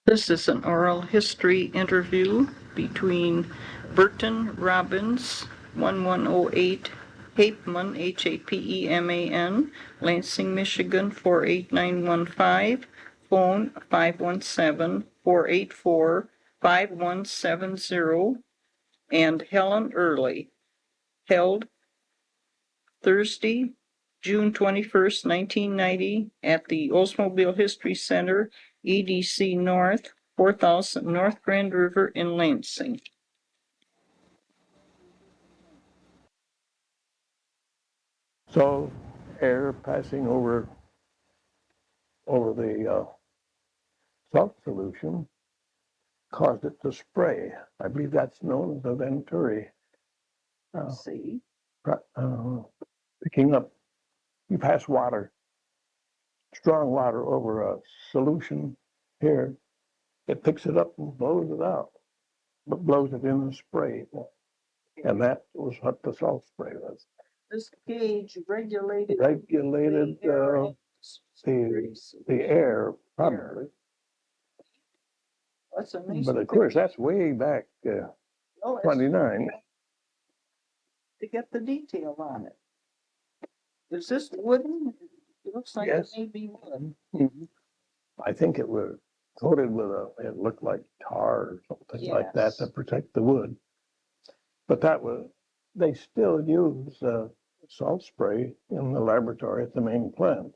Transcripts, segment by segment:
This is an oral history interview between Burton Robbins, 1108 Hapeman, Hapeman, Lansing, Michigan, 48915, phone 517-484-5170, and Helen Earley, held Thursday, June 21st, 1990, at the Oldsmobile History Center, EDC North, 4000 North Grand River in Lansing. So air passing over the salt solution caused it to spray. I believe that's known as the Venturi. See, Picking up, you pass water, strong water over a solution here, it picks it up and blows it out, but blows it in a spray. And that was what the salt spray was. this gauge regulated The air, probably. That's amazing. But of course, that's way back 29. To get the detail on it. Is this wooden? It looks like Yes. it may be wood. Mhm. I think it was coated with it looked like tar or something like that to protect the wood. But they still use salt spray in the laboratory at the main plant.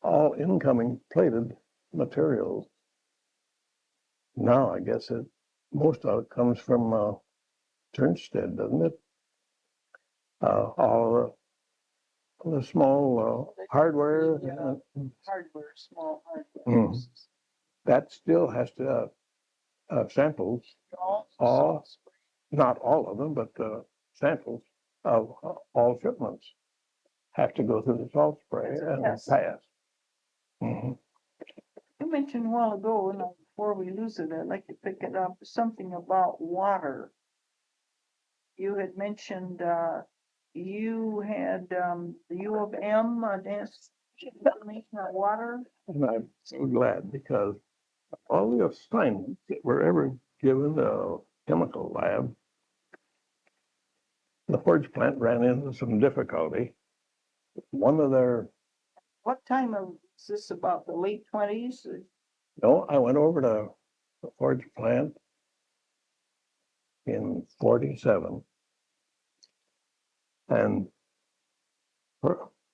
All incoming plated materials. Now, I guess most of it comes from Turnstead, doesn't it? All the small hardware. Small hardware. That still has to samples. Not all of them, but samples of all shipments have to go through the salt spray and pass. You mentioned a while ago, and before we lose it, I'd like to pick it up, something about water. You had mentioned you had the U of M information on water. And I'm so glad because all the assignments that were ever given the chemical lab, the forge plant ran into some difficulty. One of their... What time is this, about the late 20s? No, I went over to the forge plant in 47. And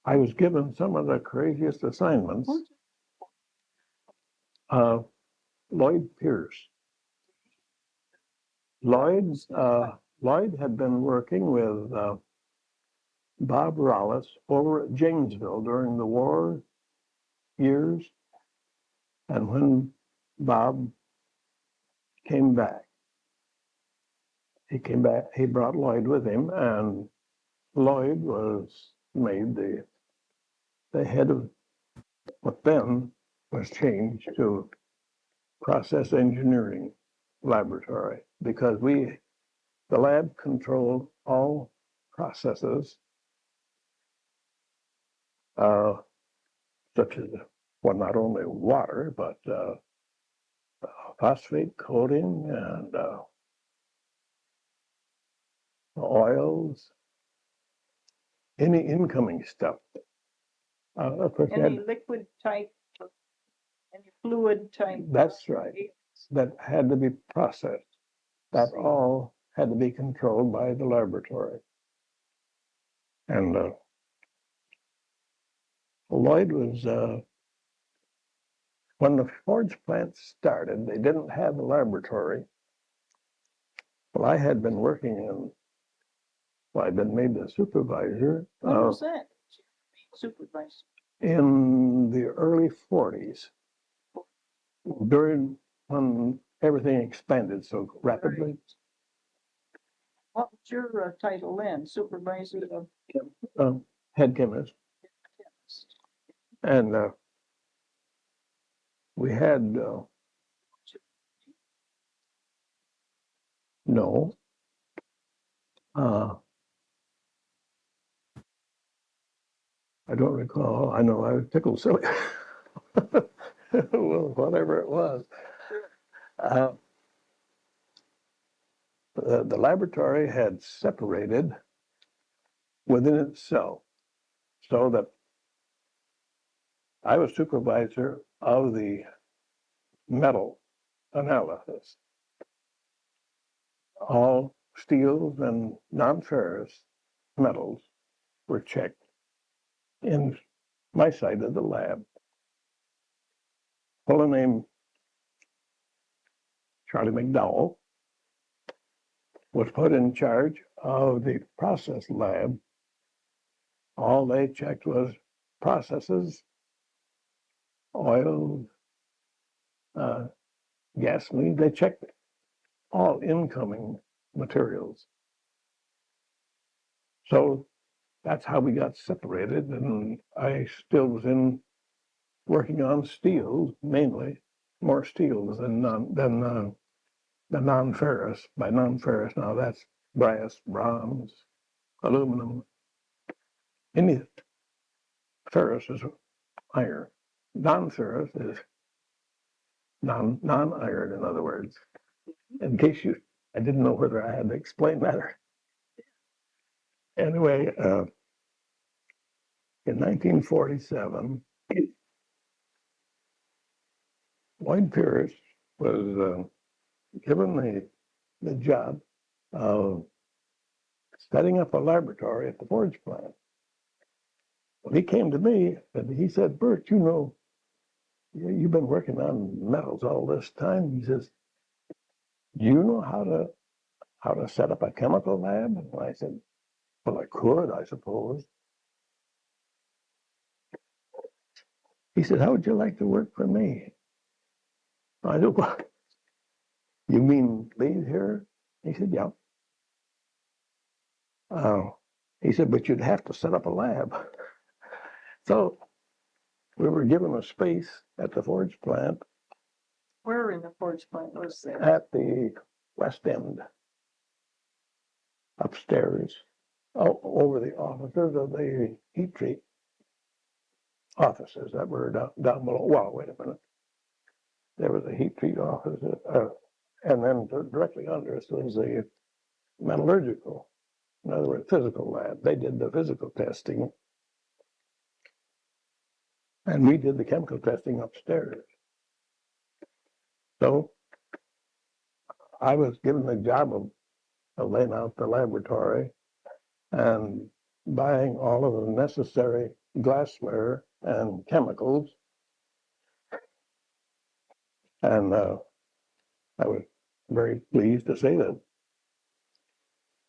I was given some of the craziest assignments. Lloyd Pierce. Lloyd had been working with Bob Rollis over at Janesville during the war years. And when Bob came back, he brought Lloyd with him, and Lloyd was made the head of what then was changed to process engineering laboratory, because the lab controlled all processes, such as, well, not only water, but phosphate coating and oils, any incoming stuff. Of course, any liquid type, any fluid type. That's right. That had to be processed. That all had to be controlled by the laboratory. And Lloyd was, when the forge plant started, they didn't have a laboratory. Well, I had been working I'd been made the supervisor. When was that? Supervisor. In the early 40s, during when everything expanded so rapidly. What was your title then? Supervisor of head chemist. And we had no. I don't recall. I know I was tickled silly. Well, whatever it was. Uh, the laboratory had separated within itself so that I was supervisor of the metal analysis. All steels and non-ferrous metals were checked in my side of the lab. A fellow named Charlie McDowell was put in charge of the process lab. All they checked was processes, oil, gasoline. They checked all incoming materials. So that's how we got separated, and I still was working on steels mainly, more steels than the non-ferrous. By non-ferrous now that's brass, bronze, aluminum. Any ferrous is iron. Non-ferrous is non-iron, in other words. In case I didn't know whether I had to explain that. Anyway, in 1947, Lloyd Pierce was given the job of setting up a laboratory at the forge plant. Well, he came to me and he said, "Bert, you know, you've been working on metals all this time." He says, "Do you know how to set up a chemical lab?" And I said, "Well, I could, I suppose." He said, "How would you like to work for me?" I said, "Well, you mean leave here?" He said, "Yeah." He said, "But you'd have to set up a lab." So we were given a space at the forge plant. Where in the forge plant was that? At the west end, upstairs, over the offices of the heat treat offices that were down below. Well, wait a minute. There was a heat treat office, and then directly under us was the metallurgical, in other words, physical lab. They did the physical testing, and we did the chemical testing upstairs. So I was given the job of laying out the laboratory and buying all of the necessary glassware and chemicals. And I was very pleased to say that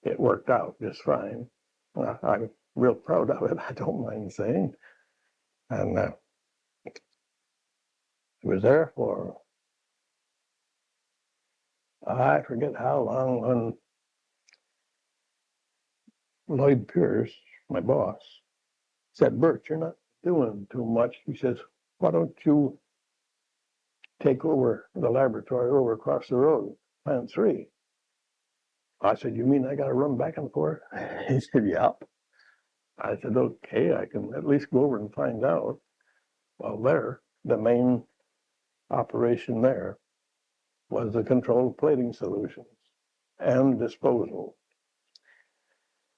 it worked out just fine. I'm real proud of it, I don't mind saying. And I was there for, I forget how long, when Lloyd Pierce, my boss, said, "Bert, you're not doing too much." He says, "Why don't you take over the laboratory over across the road, Plant 3. I said, "You mean I got to run back and forth?" He said, "Yeah." I said, "Okay, I can at least go over and find out." Well, the main operation there was the controlled plating solutions and disposal.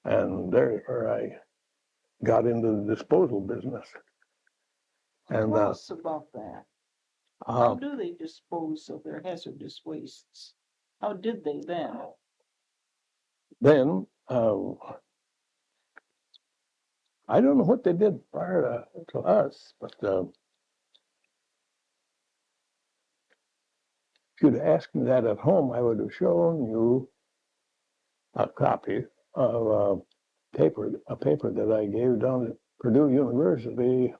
And there where I got into the disposal business. And tell us about that. How do they dispose of their hazardous wastes? How did they then? Then, I don't know what they did prior to us, but if you'd asked me that at home, I would have shown you a copy of a paper that I gave down at Purdue University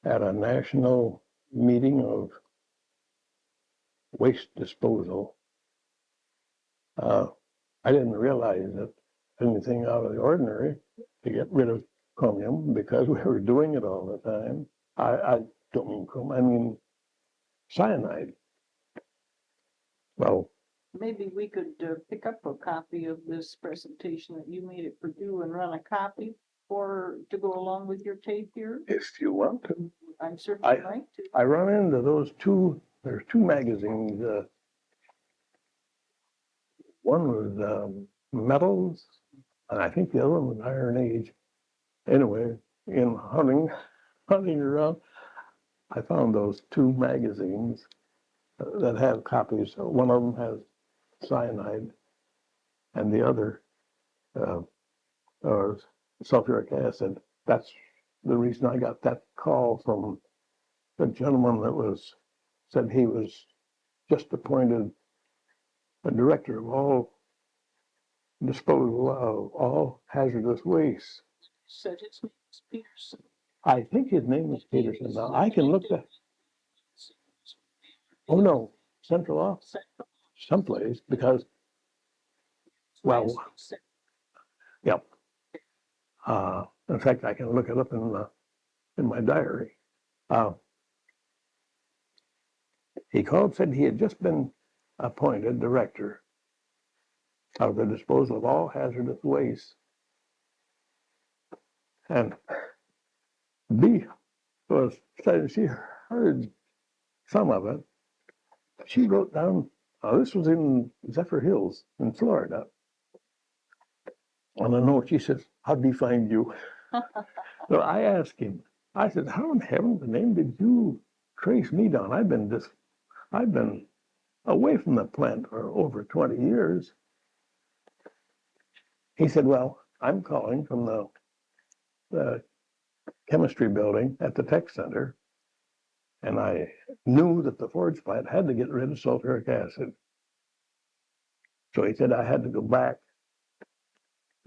at a national meeting of waste disposal. I didn't realize that anything out of the ordinary to get rid of chromium because we were doing it all the time. I don't mean chromium, I mean cyanide. Well, maybe we could pick up a copy of this presentation that you made at Purdue and run a copy to go along with your tape here. If you want to. I'm certainly like to. I run into those two there's two magazines. One was Metals, and I think the other one was Iron Age. Anyway, in hunting around, I found those two magazines that have copies. One of them has cyanide, and the other or sulfuric acid. That's the reason I got that call from the gentleman that said he was just appointed the director of all disposal of all hazardous waste. Said his name is Peterson. I think his name is Peterson. Now I can look that. Oh no, Central Office, someplace, because well, yep. In fact, I can look it up in my diary. He called, said he had just been appointed director of the disposal of all hazardous waste. And B said she heard some of it. She wrote down, this was in Zephyr Hills in Florida. On a note, she says, how'd he find you? So I asked him, I said, how in heaven's name did you trace me down? I've been away from the plant for over 20 years. He said, well, I'm calling from the chemistry building at the tech center, and I knew that the forge plant had to get rid of sulfuric acid. So he said I had to go back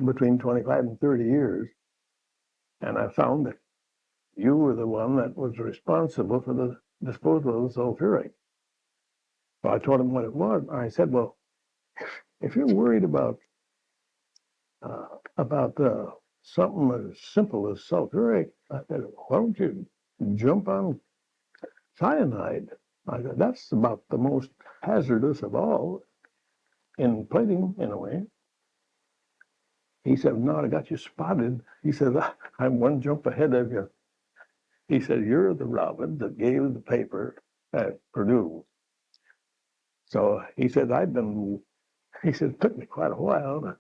between 25 and 30 years, and I found that you were the one that was responsible for the disposal of the sulfuric. So I told him what it was. I said, well, if you're worried about something as simple as sulfuric, I said, why don't you jump on cyanide? I said, that's about the most hazardous of all in plating, in a way. He said, no, I got you spotted. He said, I'm one jump ahead of you. He said, you're the Robin that gave the paper at Purdue. So he said, he said, it took me quite a while.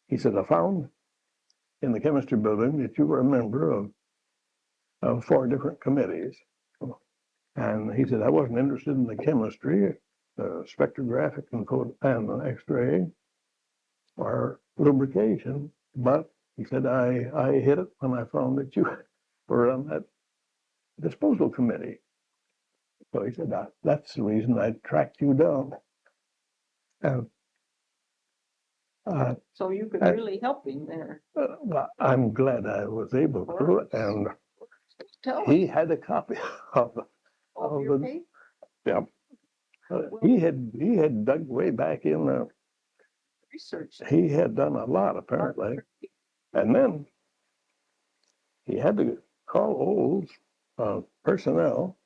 He said, I found in the chemistry building that you were a member of 4 different committees. And he said, I wasn't interested in the chemistry, spectrographic and X-ray, or lubrication, but he said, I hit it when I found that you were on that disposal committee. So he said, that's the reason I tracked you down. And so you could really help him there. I'm glad I was able to, and he had a copy of your the paper? Yeah. He had dug way back in Research. He had done a lot, apparently. And then he had to call Olds personnel,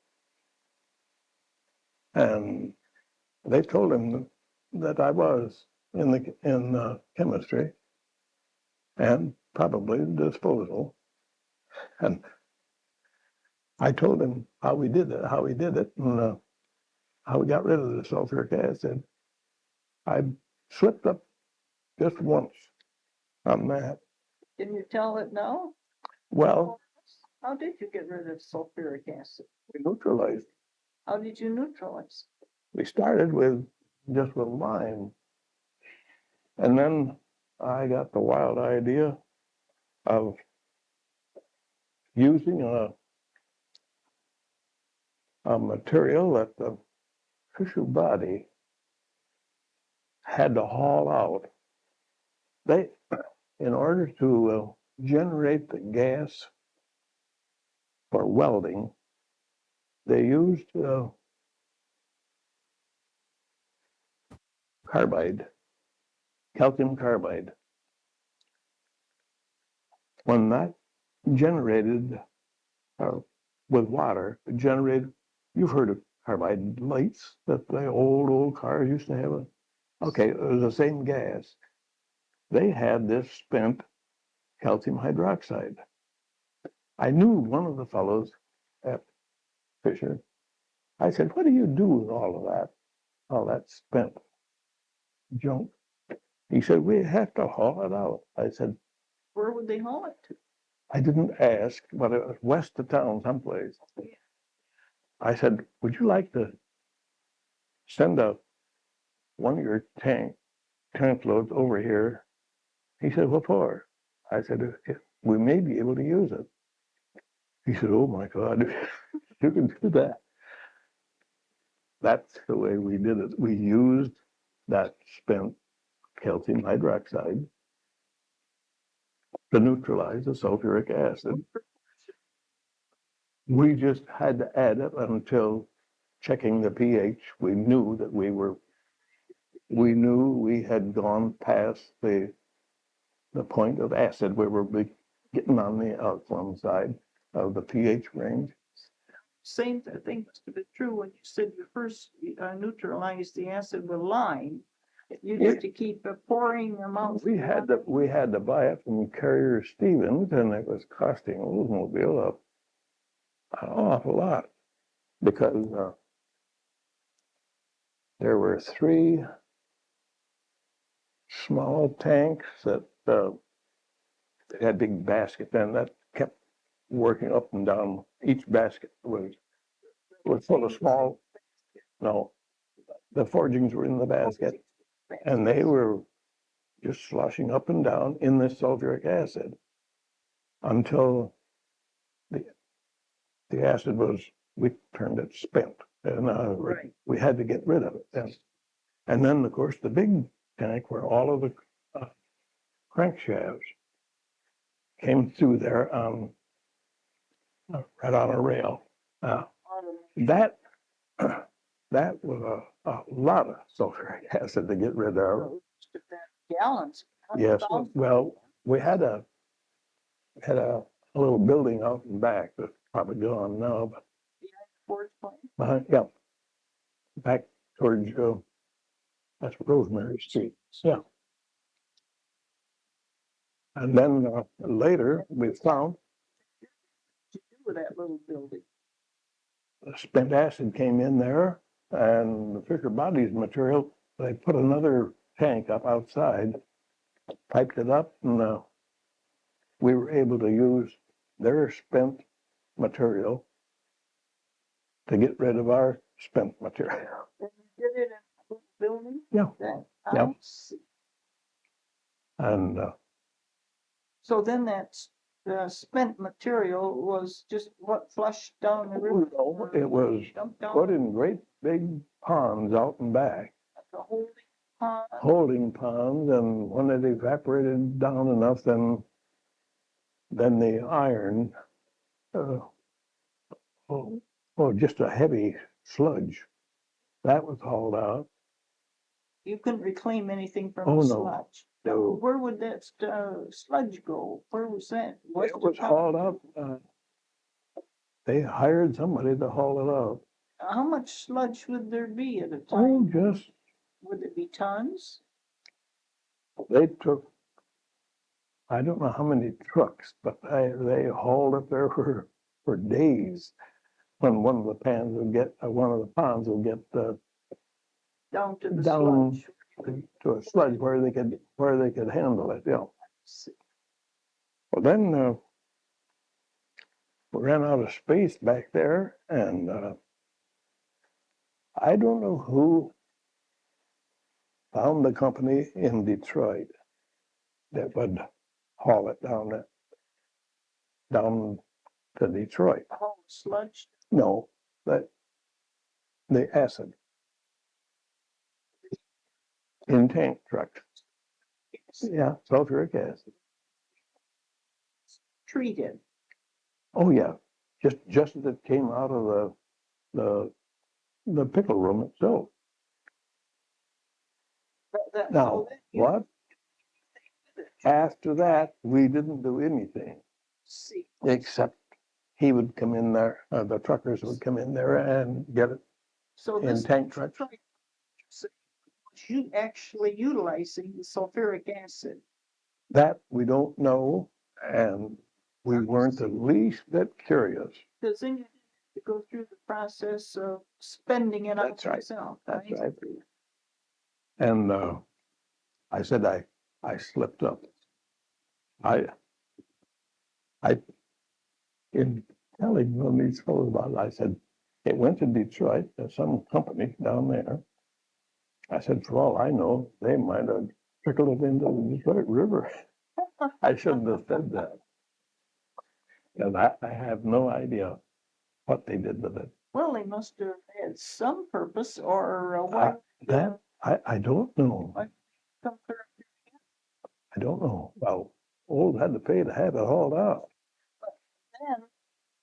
and they told him that I was in chemistry and probably disposal. And I told him how we did it, and how we got rid of the sulfuric acid. I slipped up just once on that. Can you tell it now? Well, how did you get rid of sulfuric acid? We neutralized. How did you neutralize? We started just with lime. And then I got the wild idea of using a material that the tissue body had to haul out. In order to generate the gas for welding, they used calcium carbide. When that generated with water, you've heard of carbide lights that the old cars used to have. Okay, it was the same gas. They had this spent calcium hydroxide. I knew one of the fellows at Fisher, I said, what do you do with all that spent junk? He said, we have to haul it out. I said, Where would they haul it to? I didn't ask, but it was west of town someplace. Yeah. I said, would you like to send one of your tank loads over here? He said, what for? I said, we may be able to use it. He said, oh my God, you can do that. That's the way we did it. We used that spent calcium hydroxide to neutralize the sulfuric acid. We just had to add it until checking the pH. We knew we had gone past the point of acid where we're getting on the alkaline side of the pH range. Same thing must have been true when you said you first neutralized the acid with lime. You had to keep pouring them out. We had to buy it from Carrier Stevens, and it was costing Oldsmobile an awful lot because there were 3 small tanks that had big baskets, and that kept working up and down. Each basket was full of small. No, the forgings were in the basket, and they were just sloshing up and down in this sulfuric acid until the acid we turned it spent, and we had to get rid of it. And then, of course, the big tank where all of the crankshafts came through there right on a rail. That was a lot of sulfuric acid to get rid of. Gallons. Yes, well, we had a little building out in back that's probably gone now, but yeah, back towards that's Rosemary Street. Yeah. And then later we found to do with that little building. The spent acid came in there, and the Fisher Bodies material, they put another tank up outside, piped it up, and we were able to use their spent material to get rid of our spent material. And you did it in a building? Yeah. Yeah. And so then that's the spent material was just what flushed down the river? No, it was put in great big ponds out and back. Like a holding pond? Holding ponds, and when it evaporated down enough, then the iron, just a heavy sludge, that was hauled out. You couldn't reclaim anything from Oh, the no. sludge? No. Where would that sludge go? Where was that? It was hauled out. They hired somebody to haul it out. How much sludge would there be at a time? Oh, just. Would it be tons? They took, I don't know how many trucks, but they hauled up there for days. When one of the ponds would get down to the sludge. To a sludge where they could handle it. Yeah. Well, then we ran out of space back there, and I don't know who found the company in Detroit that would haul it down to Detroit. Haul sludge? No, the acid in tank trucks. Yeah, sulfuric acid. Treated. Oh yeah, just as it came out of the pickle room itself. Now, what? After that, we didn't do anything. Except he would come in there, the truckers would come in there and get it in tank trucks. You actually utilizing the sulfuric acid? That we don't know, and we weren't the least bit curious. Because then go through the process of spending it out That's right. yourself, That's right? right. And I said I slipped up. I in telling one of these fellows about it, I said it went to Detroit. There's some company down there. I said, for all I know, they might have trickled it into the Detroit River. I shouldn't have said that. And I have no idea what they did with it. Well, they must have had some purpose, or why That I don't know. Why come clear up here? I don't know. Well, Old had to pay to have it hauled out. But then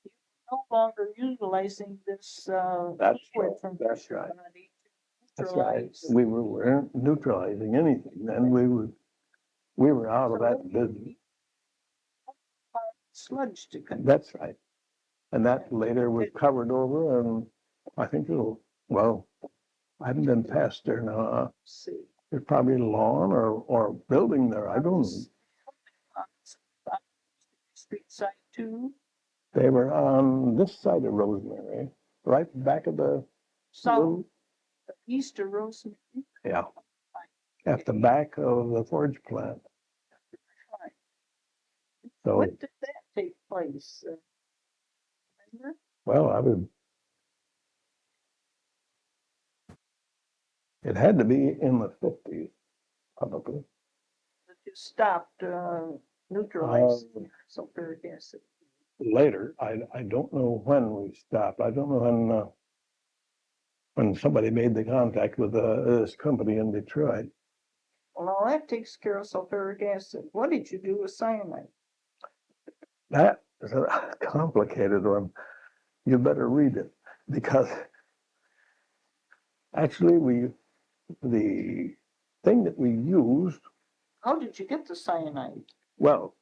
you're no longer utilizing this That's liquid right. from That's your right. body to That's right. neutralize. We weren't neutralizing anything. Then we were out of So that then business. Sludge to control. That's right. And that later was covered over, and I think well, I haven't been past there now. See. There's probably a lawn or building there. I don't know. Street side too. They were on this side of Rosemary, right back of the South, east of Rosemary. yeah, at the back of the forge plant. Right. So, when did that take place? Remember? well, it had to be in the 50s, probably. That you stopped neutralizing sulfuric acid. Later, I don't know when we stopped. I don't know when somebody made the contact with this company in Detroit. Well, now that takes care of sulfuric acid. What did you do with cyanide? That is a complicated one. You better read it, because actually the thing that we used, How did you get the cyanide? well,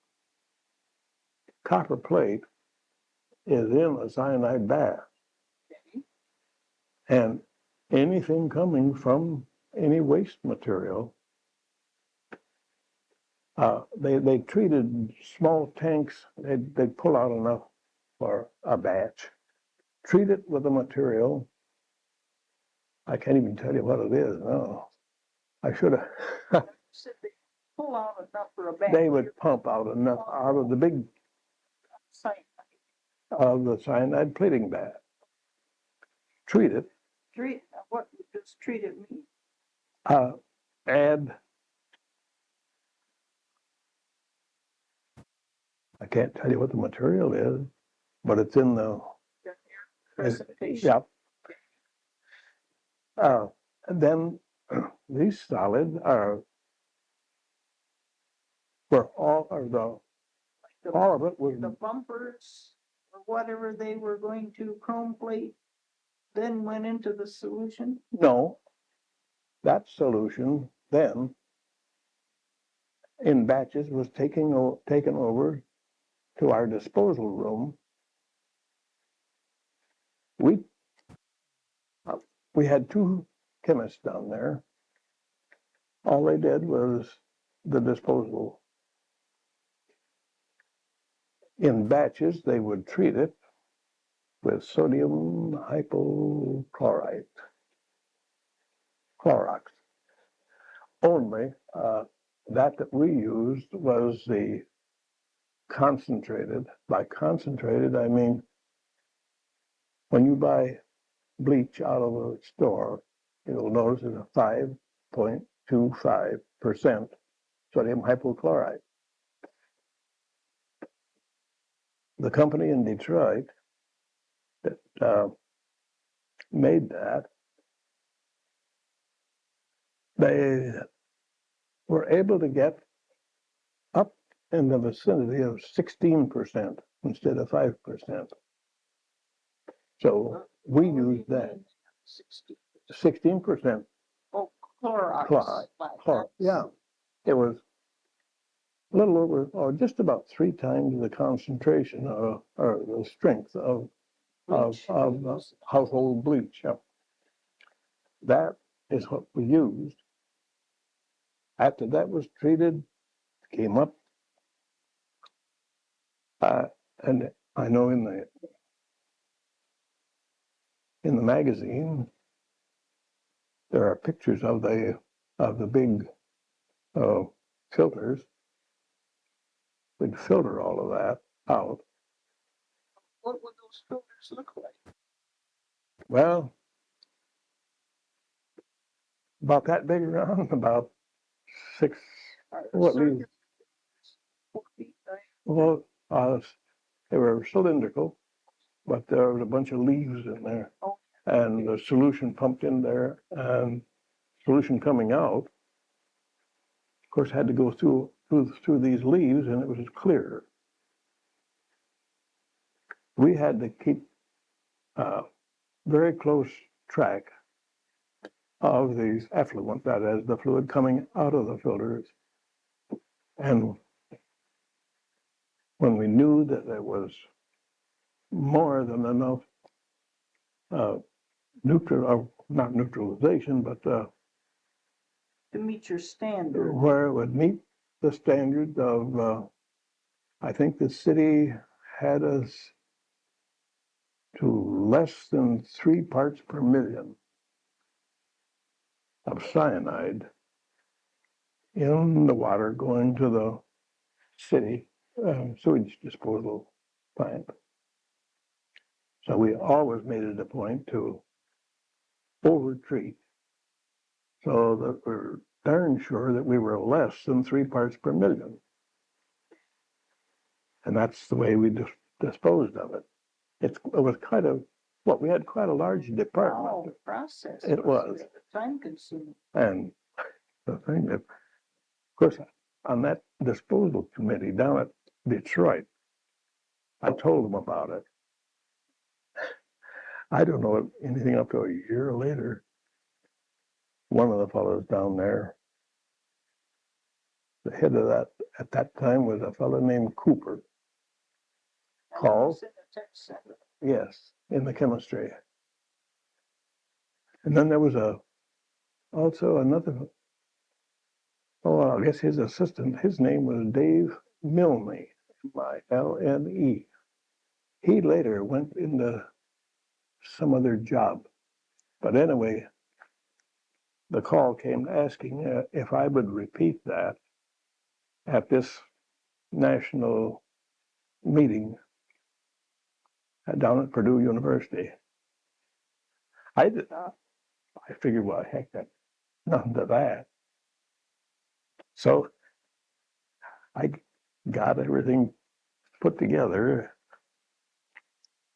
copper plate is in a cyanide bath, Okay. and anything coming from any waste material, they treated small tanks. They'd pull out enough for a batch, treat it with a material. I can't even tell you what it is. No, I should have. You said they pull out enough for a bag. They would pump out enough out of the big Cyanide. of the cyanide plating bath. Treat it. What does treat it mean? Add. I can't tell you what the material is, but it's in the Presentation. yeah. And then these solids were all of it was The bumpers or whatever they were going to chrome plate then went into the solution. no. That solution then in batches was taken over to our disposal room. We had two chemists down there. All they did was the disposal. In batches, they would treat it with sodium hypochlorite, Clorox. Only that we used was the concentrated. By concentrated, I mean when you buy bleach out of a store, you'll notice it's a 5.25% sodium hypochlorite. The company in Detroit that made that, they were able to get up in the vicinity of 16% instead of 5%. So we used that 16%. Oh, Clorox. Yeah, it was a little over, or just about 3 times the concentration or the strength of household bleach. Yeah. That is what we used. After that was treated, came up, and I know in in the magazine, there are pictures of the big filters. We'd filter all of that out. What would those filters look like? Well, about that big around, about 6, what leaves? 4 feet diameter? Well, they were cylindrical, but there was a bunch of leaves in there, Oh, and the solution pumped in there, and solution coming out, of course, had to go through these leaves, and it was clear. We had to keep very close track of the effluent, that is, the fluid coming out of the filters. And when we knew that there was more than enough not neutralization, but to meet your standard. where it would meet the standard of, I think the city had us to less than 3 parts per million of cyanide in the water going to the city sewage disposal plant. So we always made it a point to over-treat so that we're darn sure that we were less than 3 parts per million. And that's the way we disposed of it. It was kind of, we had quite a large department. Oh, the process. It was. Time consuming. And the thing that, of course, on that disposal committee down at Detroit, I told them about it. I don't know anything up to a year later. One of the fellows down there, the head of that at that time was a fellow named Cooper. Called. Yes, in the chemistry. And then there was also another, I guess his assistant, his name was Dave Milne, Milne. He later went into some other job. But anyway, the call came asking if I would repeat that at this national meeting down at Purdue University. I did not. I figured, well, heck, that nothing to that. So I got everything put together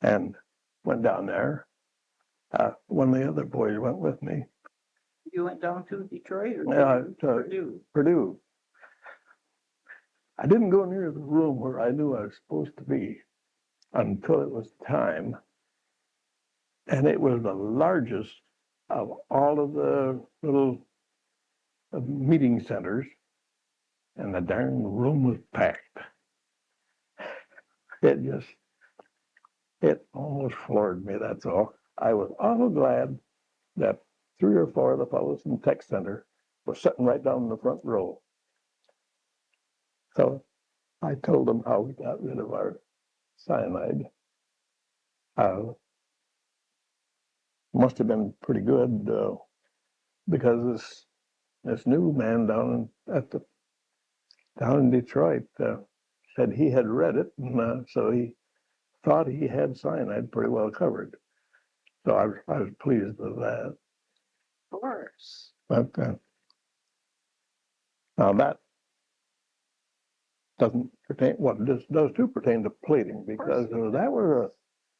and went down there. One of the other boys went with me. You went down to Detroit or to Purdue? Purdue. I didn't go near the room where I knew I was supposed to be until it was time. And it was the largest of all of the little meeting centers. And the darn room was packed. It almost floored me, that's all. I was awful glad that 3 or 4 of the fellows in the tech center were sitting right down in the front row. So I told them how we got rid of our cyanide. Must have been pretty good because this new man down in Detroit said he had read it, and so he thought he had cyanide pretty well covered. So I was pleased with that. Of course. But now that doesn't pertain, this does too pertain to plating, because that were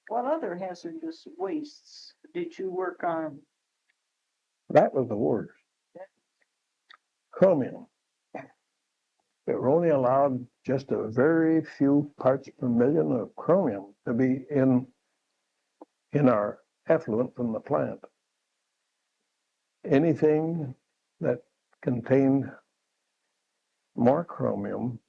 what other hazardous wastes did you work on? That was the worst. Chromium. They were only allowed just a very few parts per million of chromium to be in our effluent from the plant. Anything that contained more chromium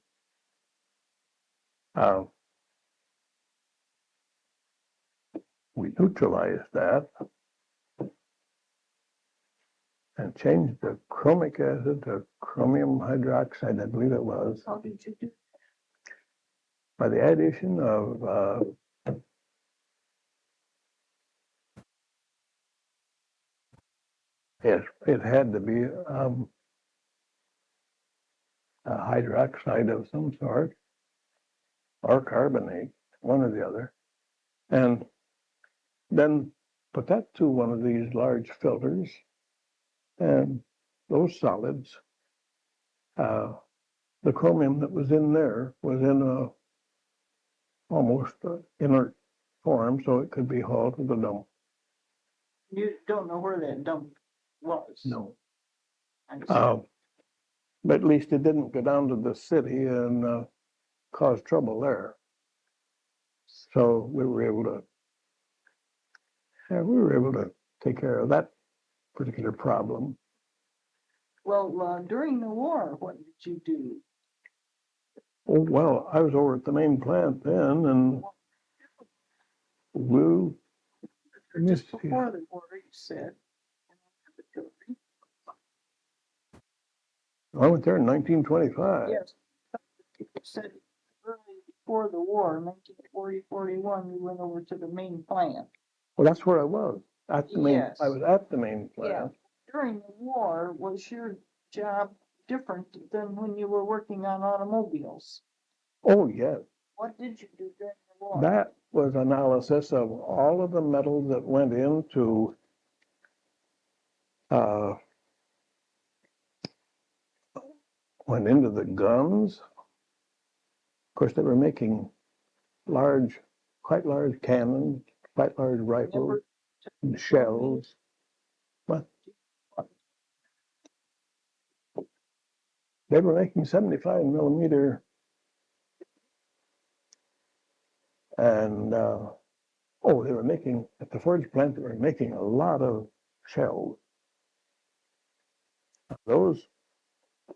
we neutralized that and changed the chromic acid to chromium hydroxide, I believe it was. How did you do? By the addition of it had to be a hydroxide of some sort or carbonate, one or the other, and then put that to one of these large filters, and those solids, the chromium that was in there was in a almost inert form, so it could be hauled to the dump. You don't know where that dump was? No. I see. But at least it didn't go down to the city and cause trouble there. So we were able to take care of that particular problem. Well, during the war, what did you do? Oh, well, I was over at the main plant then, and Just before the war, you said. I went there in 1925. Yes. You said early before the war, 1940, 41, we went over to the main plant. Well, that's where I was. At the main, Yes. I was at the main plant. Yeah. During the war, was your job different than when you were working on automobiles? Oh, yes. What did you do during the war? That was analysis of all of the metals that went into the guns. Of course, they were making quite large cannons, quite large rifles, and shells. But they were making 75 millimeter, and they were making, at the forge plant, they were making a lot of shells. Those,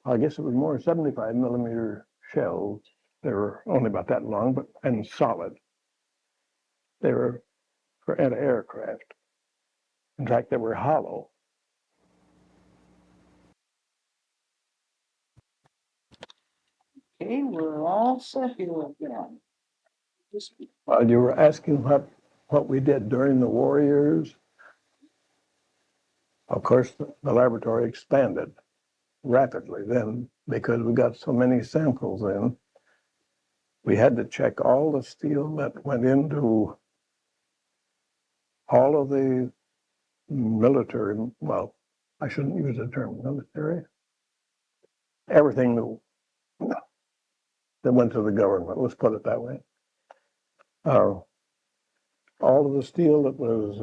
I guess it was more 75 millimeter shells. They were only about that long, and solid. They were for anti-aircraft. In fact, they were hollow. Okay, we're all set here again. You were asking what we did during the war years. Of course, the laboratory expanded rapidly then because we got so many samples in. We had to check all the steel that went into all of the military, well, I shouldn't use the term military, everything that went to the government, let's put it that way. All of the steel that was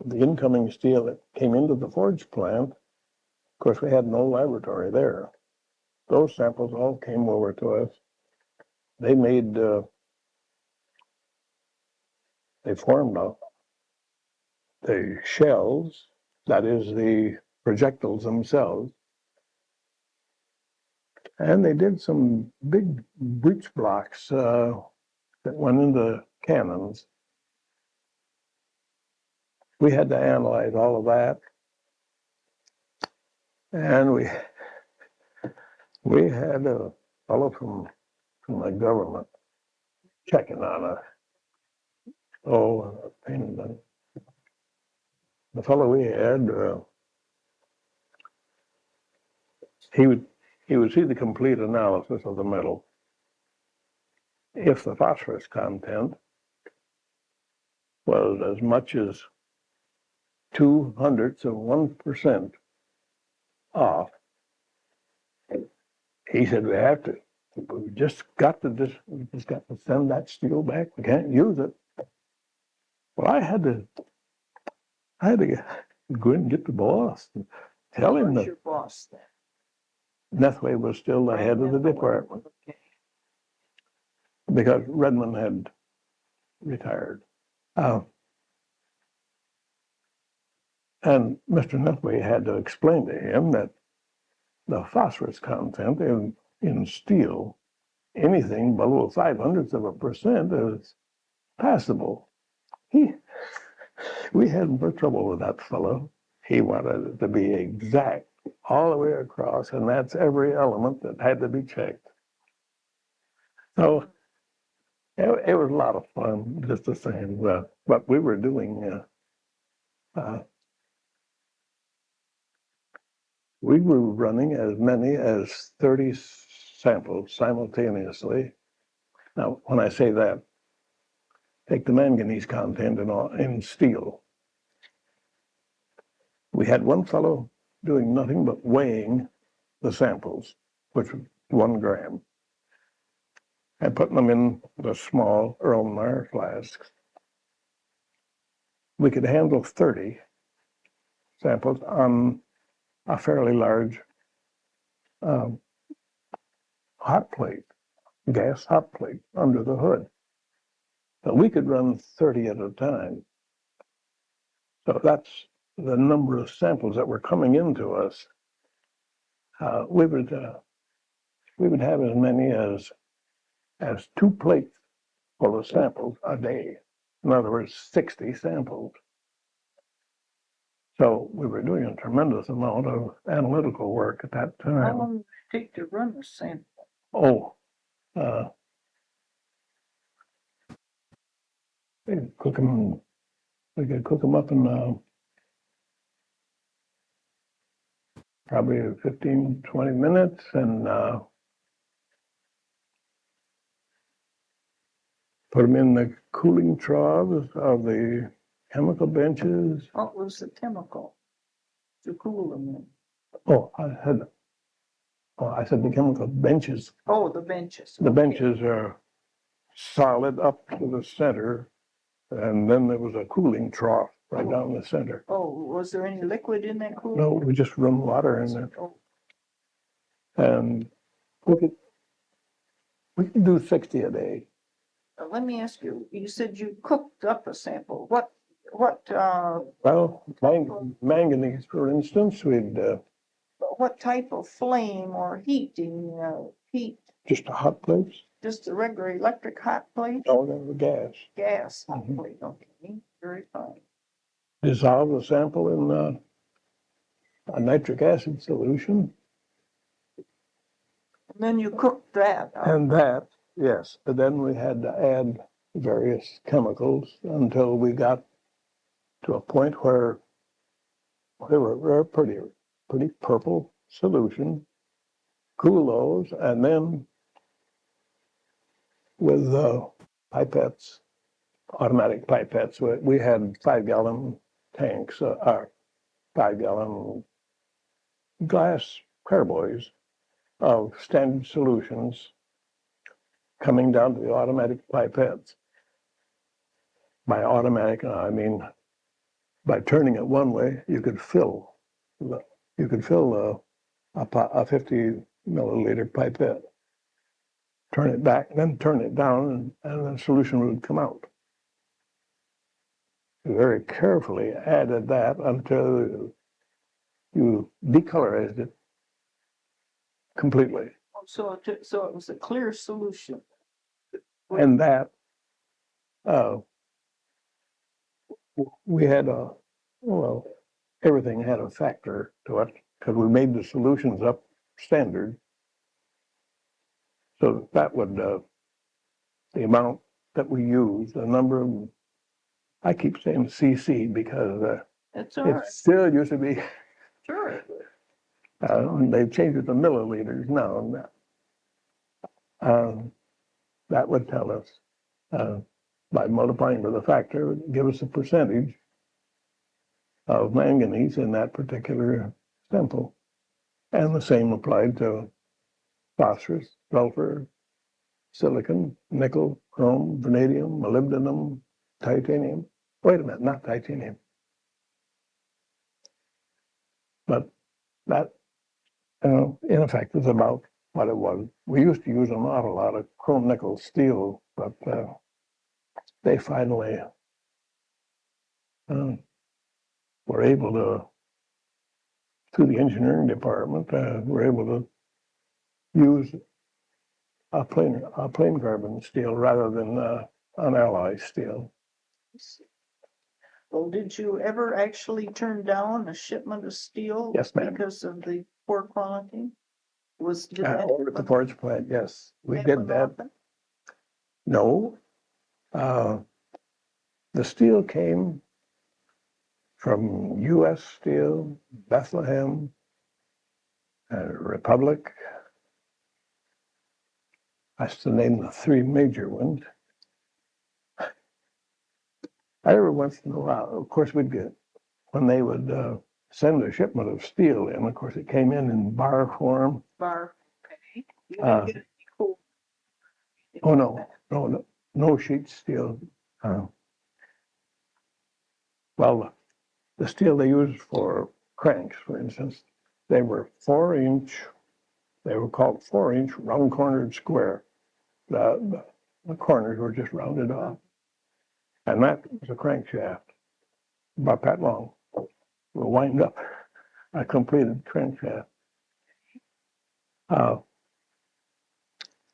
the incoming steel that came into the forge plant, of course, we had no laboratory there. Those samples all came over to us. They made, they formed the shells, that is the projectiles themselves. And they did some big breech blocks that went into cannons. We had to analyze all of that. And we had a fellow from the government checking on us. Oh, pain in the fellow we had, he would see the complete analysis of the metal. If the phosphorus content was as much as 0.02% off, he said we just got to send that steel back. We can't use it. Well, I had to go and get the boss and tell him that your boss then? Nethway was still the head of the department. Okay. Because Redmond had retired. And Mr. Nethway had to explain to him that the phosphorus content in steel, anything below 0.05% is passable. We had more trouble with that fellow. He wanted it to be exact all the way across, and that's every element that had to be checked. So it was a lot of fun, just the same. But we were doing we were running as many as 30 samples simultaneously. Now, when I say that, take the manganese content in steel. We had one fellow doing nothing but weighing the samples, which was 1 gram, and putting them in the small Erlenmeyer flasks. We could handle 30 samples on a fairly large hot plate, gas hot plate under the hood. But we could run 30 at a time. So that's the number of samples that were coming into us. We would have as many as 2 plates full of samples a day. In other words, 60 samples. So we were doing a tremendous amount of analytical work at that How time. long did it take to run a sample? Oh, we could cook them up in probably 15, 20 minutes, and put them in the cooling troughs of the chemical benches. What was the chemical to cool them in? Oh, I said the chemical benches. Oh, the benches. The Okay. benches are solid up to the center, and then there was a cooling trough right down the center. Oh, was there any liquid in that cooler? No, we just run water in there, Oh, and we could do 60 a day. let me ask you, you said you cooked up a sample. What, Well, manganese, for instance, what type of flame or heating, heat? just a hot plate. Just a regular electric hot plate? No, there was gas. Gas hot Mhm. plate, okay, very fine. Dissolve the sample in a nitric acid solution. And then you cooked that. And that, yes, but then we had to add various chemicals until we got to a point where they were a pretty purple solution. Cool those, and then with pipettes, automatic pipettes, we had 5-gallon tanks, 5-gallon glass carboys of standard solutions coming down to the automatic pipettes. By automatic, I mean by turning it one way, you could fill a 50 milliliter pipette. Turn it back, then turn it down, and the solution would come out. You very carefully added that until you decolorized it completely. So it was a clear solution. And that, we had everything had a factor to it because we made the solutions up standard. So that would, the amount that we use, the number of, I keep saying CC because That's all it right. still used to be, Sure. they've changed it to milliliters now. That would tell us, by multiplying by the factor, give us a percentage of manganese in that particular sample. And the same applied to phosphorus, sulfur, silicon, nickel, chrome, vanadium, molybdenum, titanium. Wait a minute, not titanium. But that, in effect, is about what it was. We used to use an awful lot of chrome, nickel, steel, but they finally were able to, through the engineering department, were able to use a plain carbon steel rather than an alloy steel. Well, did you ever actually turn down a shipment of steel? Yes, ma'am. Because of the poor quality? Did that Over at the forge plant, yes, we happen did that. often? No, the steel came from U.S. Steel, Bethlehem, Republic. That's the name of the three major ones. Every once in a while, of course, we'd get, when they would send a shipment of steel in, of course, it came in bar form. Bar, okay. You Uh, didn't get any coal. Oh, no sheet steel. Well, the steel they used for cranks, for instance, they were 4-inch, they were called 4-inch round cornered square. The corners were just rounded off. And that was a crankshaft, about that long. We'll wind up a completed crankshaft.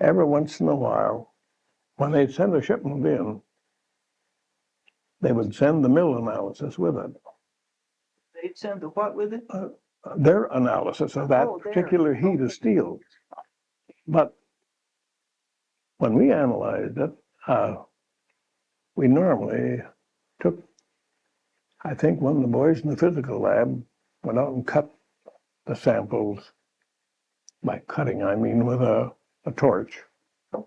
Every once in a while, when they'd send a shipment in, they would send the mill analysis with it. They'd send the what with it? Their analysis of that particular heat of steel. But when we analyzed it, we normally took, I think one of the boys in the physical lab went out and cut the samples. By cutting, I mean with a torch.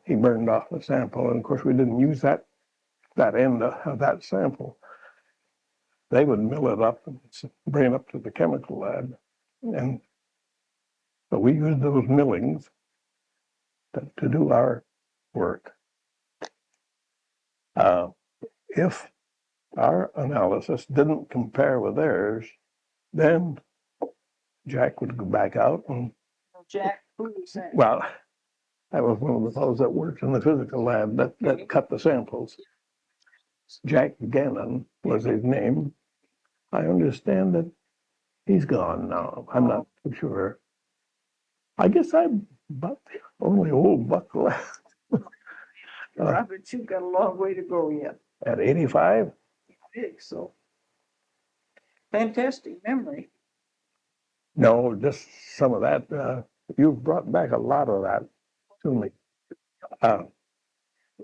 He burned off the sample, and of course we didn't use that end of that sample. They would mill it up and bring it up to the chemical lab. And but we used those millings to do our work. If our analysis didn't compare with theirs, then Jack would go back out and. Jack, who was that? Well, that was one of the fellows that worked in the physical lab that cut the samples. Jack Gannon was his name. I understand that he's gone now. I'm not too sure. I guess I'm about the only old buck left. Robert, you've got a long way to go yet. At 85? Big, so. Fantastic memory. No, just some of that. You've brought back a lot of that to me.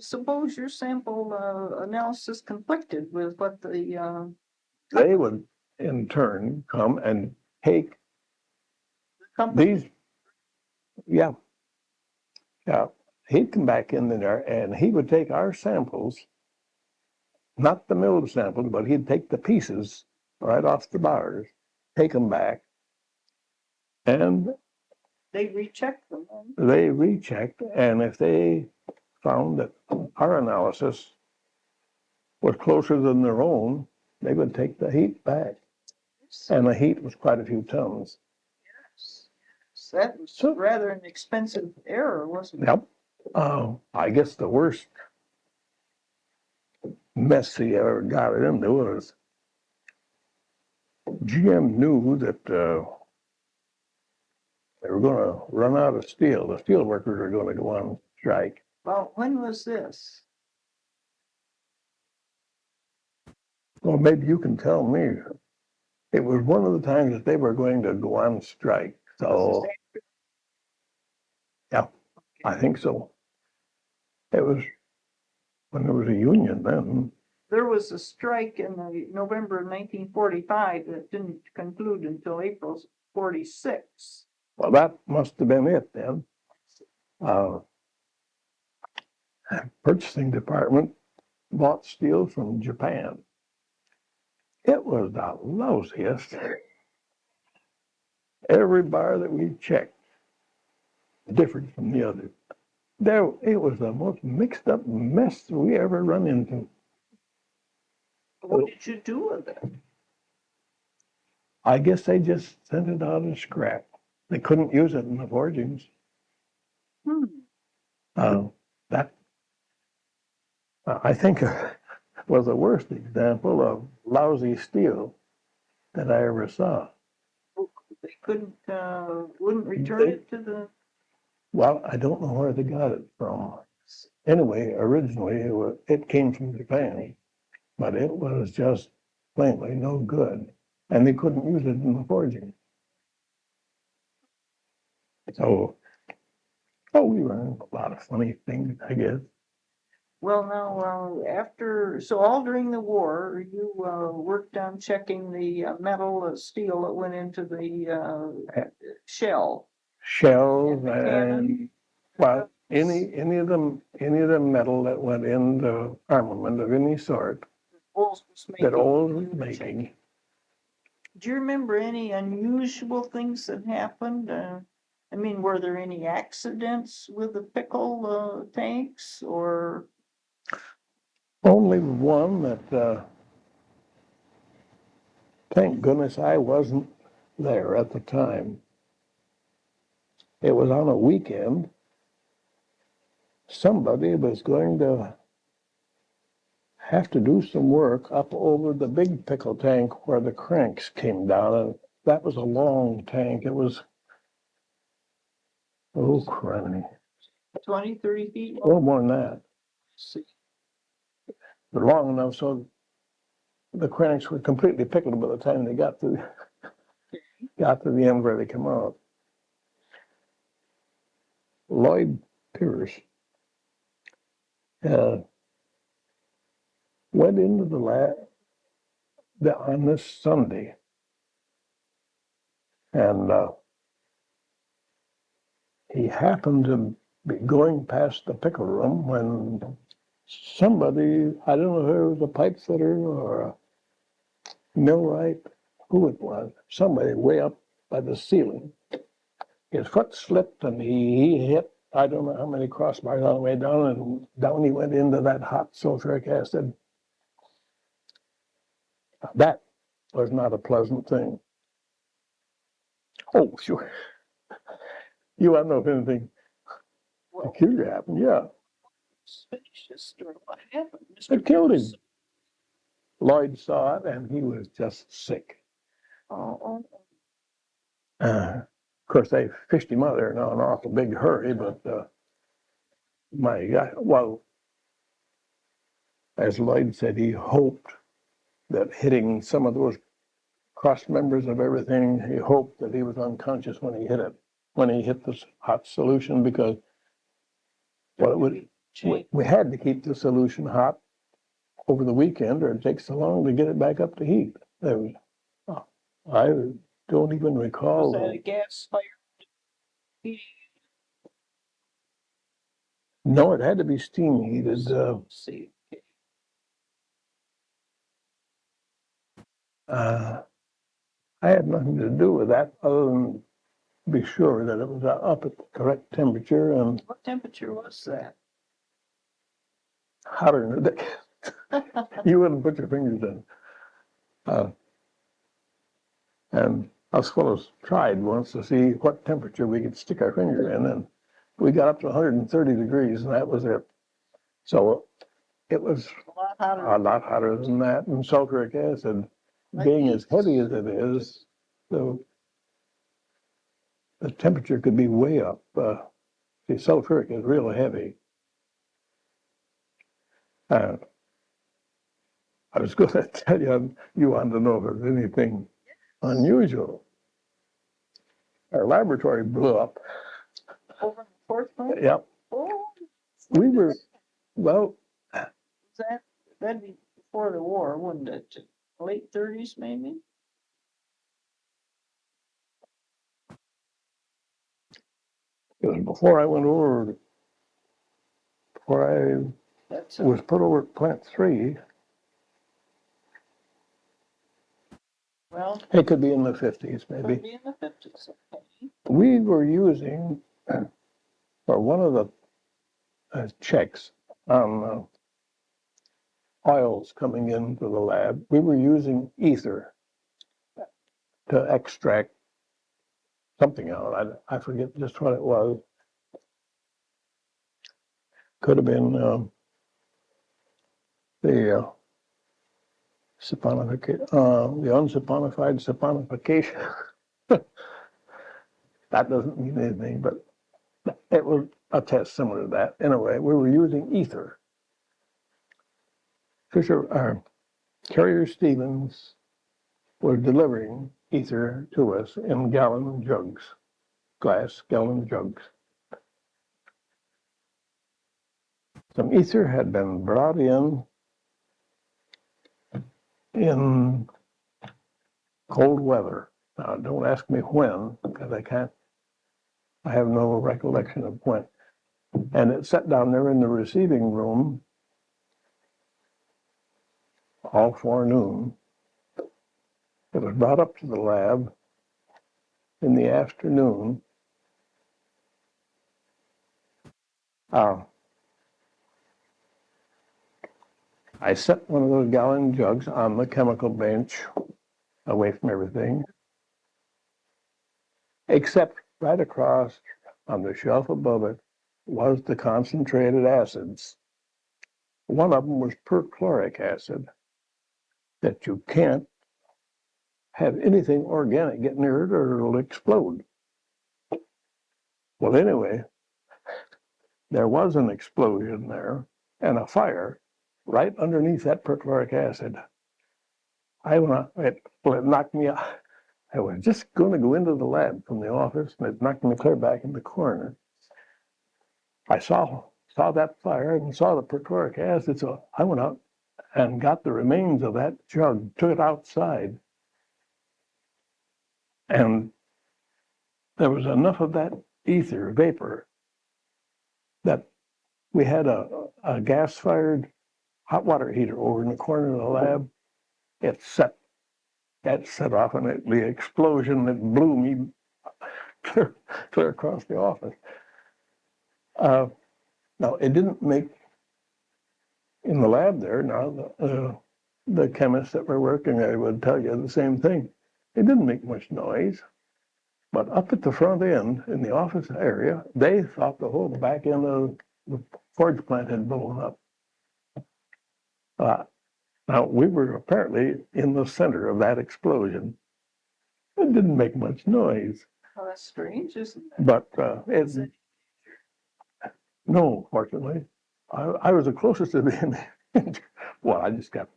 Suppose your sample analysis conflicted with what the They would in turn come and take company. these. Yeah. He'd come back in there and he would take our samples, not the milled samples, but he'd take the pieces right off the bars, take them back, and they rechecked them. They rechecked, and if they found that our analysis was closer than their own, they would take the heat back. Yes. And the heat was quite a few tons. Yes. That was rather an expensive error, wasn't it? Yep. I guess the worst mess he ever got it into was GM knew that they were going to run out of steel. The steel workers are going to go on strike. Well, when was this? Well, maybe you can tell me. It was one of the times that they were going to go on strike. So, yeah, I think so. It was when there was a union then. There was a strike in the November of 1945 that didn't conclude until April 46. Well, that must have been it then. Purchasing department bought steel from Japan. It was the lousiest. Every bar that we checked differed from the other. It was the most mixed up mess we ever run into. What did you do with it? I guess they just sent it out as scrap. They couldn't use it in the forgings. That I think was the worst example of lousy steel that I ever saw. They wouldn't return it to the. Well, I don't know where they got it from. Anyway, originally it came from Japan, but it was just plainly no good, and they couldn't use it in the forging. So, we learned a lot of funny things, I guess. Well, now, so all during the war, you worked on checking the metal, steel that went into the shell. shells And the cannon. and, well, any of the metal that went into armament of any sort Olds was that making. Old was making. Do you remember any unusual things that happened? I mean, were there any accidents with the pickle tanks or? Only one that, thank goodness I wasn't there at the time. It was on a weekend. Somebody was going to have to do some work up over the big pickle tank where the cranks came down. And that was a long tank. It was, oh, criminy, 20, 30 feet a little more than that. See. But long enough so the cranks were completely pickled by the time they got to the end where they come out. Lloyd Pierce went into the lab on this Sunday, and he happened to be going past the pickle room when somebody, I don't know if it was a pipe fitter or a millwright, who it was, somebody way up by the ceiling. His foot slipped and he hit, I don't know how many crossbars on the way down, and down he went into that hot sulfuric acid. That was not a pleasant thing. Oh, sure. You want to know if anything peculiar happened? Yeah. Finish this story. What happened? It killed him. Lloyd saw it and he was just sick. Oh. Of course, they fished him out there in an awful big hurry, but my God, well, as Lloyd said, he hoped that hitting some of those cross members of everything, he hoped that he was unconscious when he hit it, when he hit this hot solution, because we had to keep the solution hot over the weekend or it takes so long to get it back up to heat. I don't even recall. Was that a gas fire? No, it had to be steam heated. See. I had nothing to do with that other than be sure that it was up at the correct temperature. And what temperature was that? Hotter than a dick. You wouldn't put your fingers in. And us fellows tried once to see what temperature we could stick our finger in, and we got up to 130 degrees, and that was it. So it was a lot hotter than that. And sulfuric acid, being as heavy as it is, the temperature could be way up. See, sulfuric is real heavy. I was going to tell you, you wanted to know if there's anything unusual. Our laboratory blew up. Over the fourth one? Yep. Oh. We were, well. That'd be before the war, wouldn't it? Late 30s, maybe? It was before I went over, before I was put over at Plant 3. Well, it could be in the 50s, maybe. Could be in the 50s, okay. We were using, for one of the checks on oils coming into the lab, we were using ether to extract something out. I forget just what it was. Could have been the unsaponified saponification. That doesn't mean anything, but it was a test similar to that. Anyway, we were using ether. Carrier Stevens was delivering ether to us in gallon jugs, glass gallon jugs. Some ether had been brought in cold weather. Now, don't ask me when, because I can't I have no recollection of when. And it sat down there in the receiving room all forenoon. It was brought up to the lab in the afternoon. I set one of those gallon jugs on the chemical bench away from everything, except right across on the shelf above it was the concentrated acids. One of them was perchloric acid, that you can't have anything organic get near it or it'll explode. Well, anyway, there was an explosion there and a fire right underneath that perchloric acid. It knocked me out. I was just going to go into the lab from the office, and it knocked me clear back in the corner. I saw that fire and saw the perchloric acid, so I went out and got the remains of that jug, took it outside, and there was enough of that ether vapor that we had a gas-fired hot water heater over in the corner of the lab. It set off, and the explosion that blew me clear across the office. Now, it didn't make, in the lab there, now the chemists that were working there would tell you the same thing. It didn't make much noise, but up at the front end, in the office area, they thought the whole back end of the forge plant had blown up. Now, we were apparently in the center of that explosion. It didn't make much noise. Oh, that's strange, isn't it? But no, fortunately. I was the closest to being injured. Well, I just got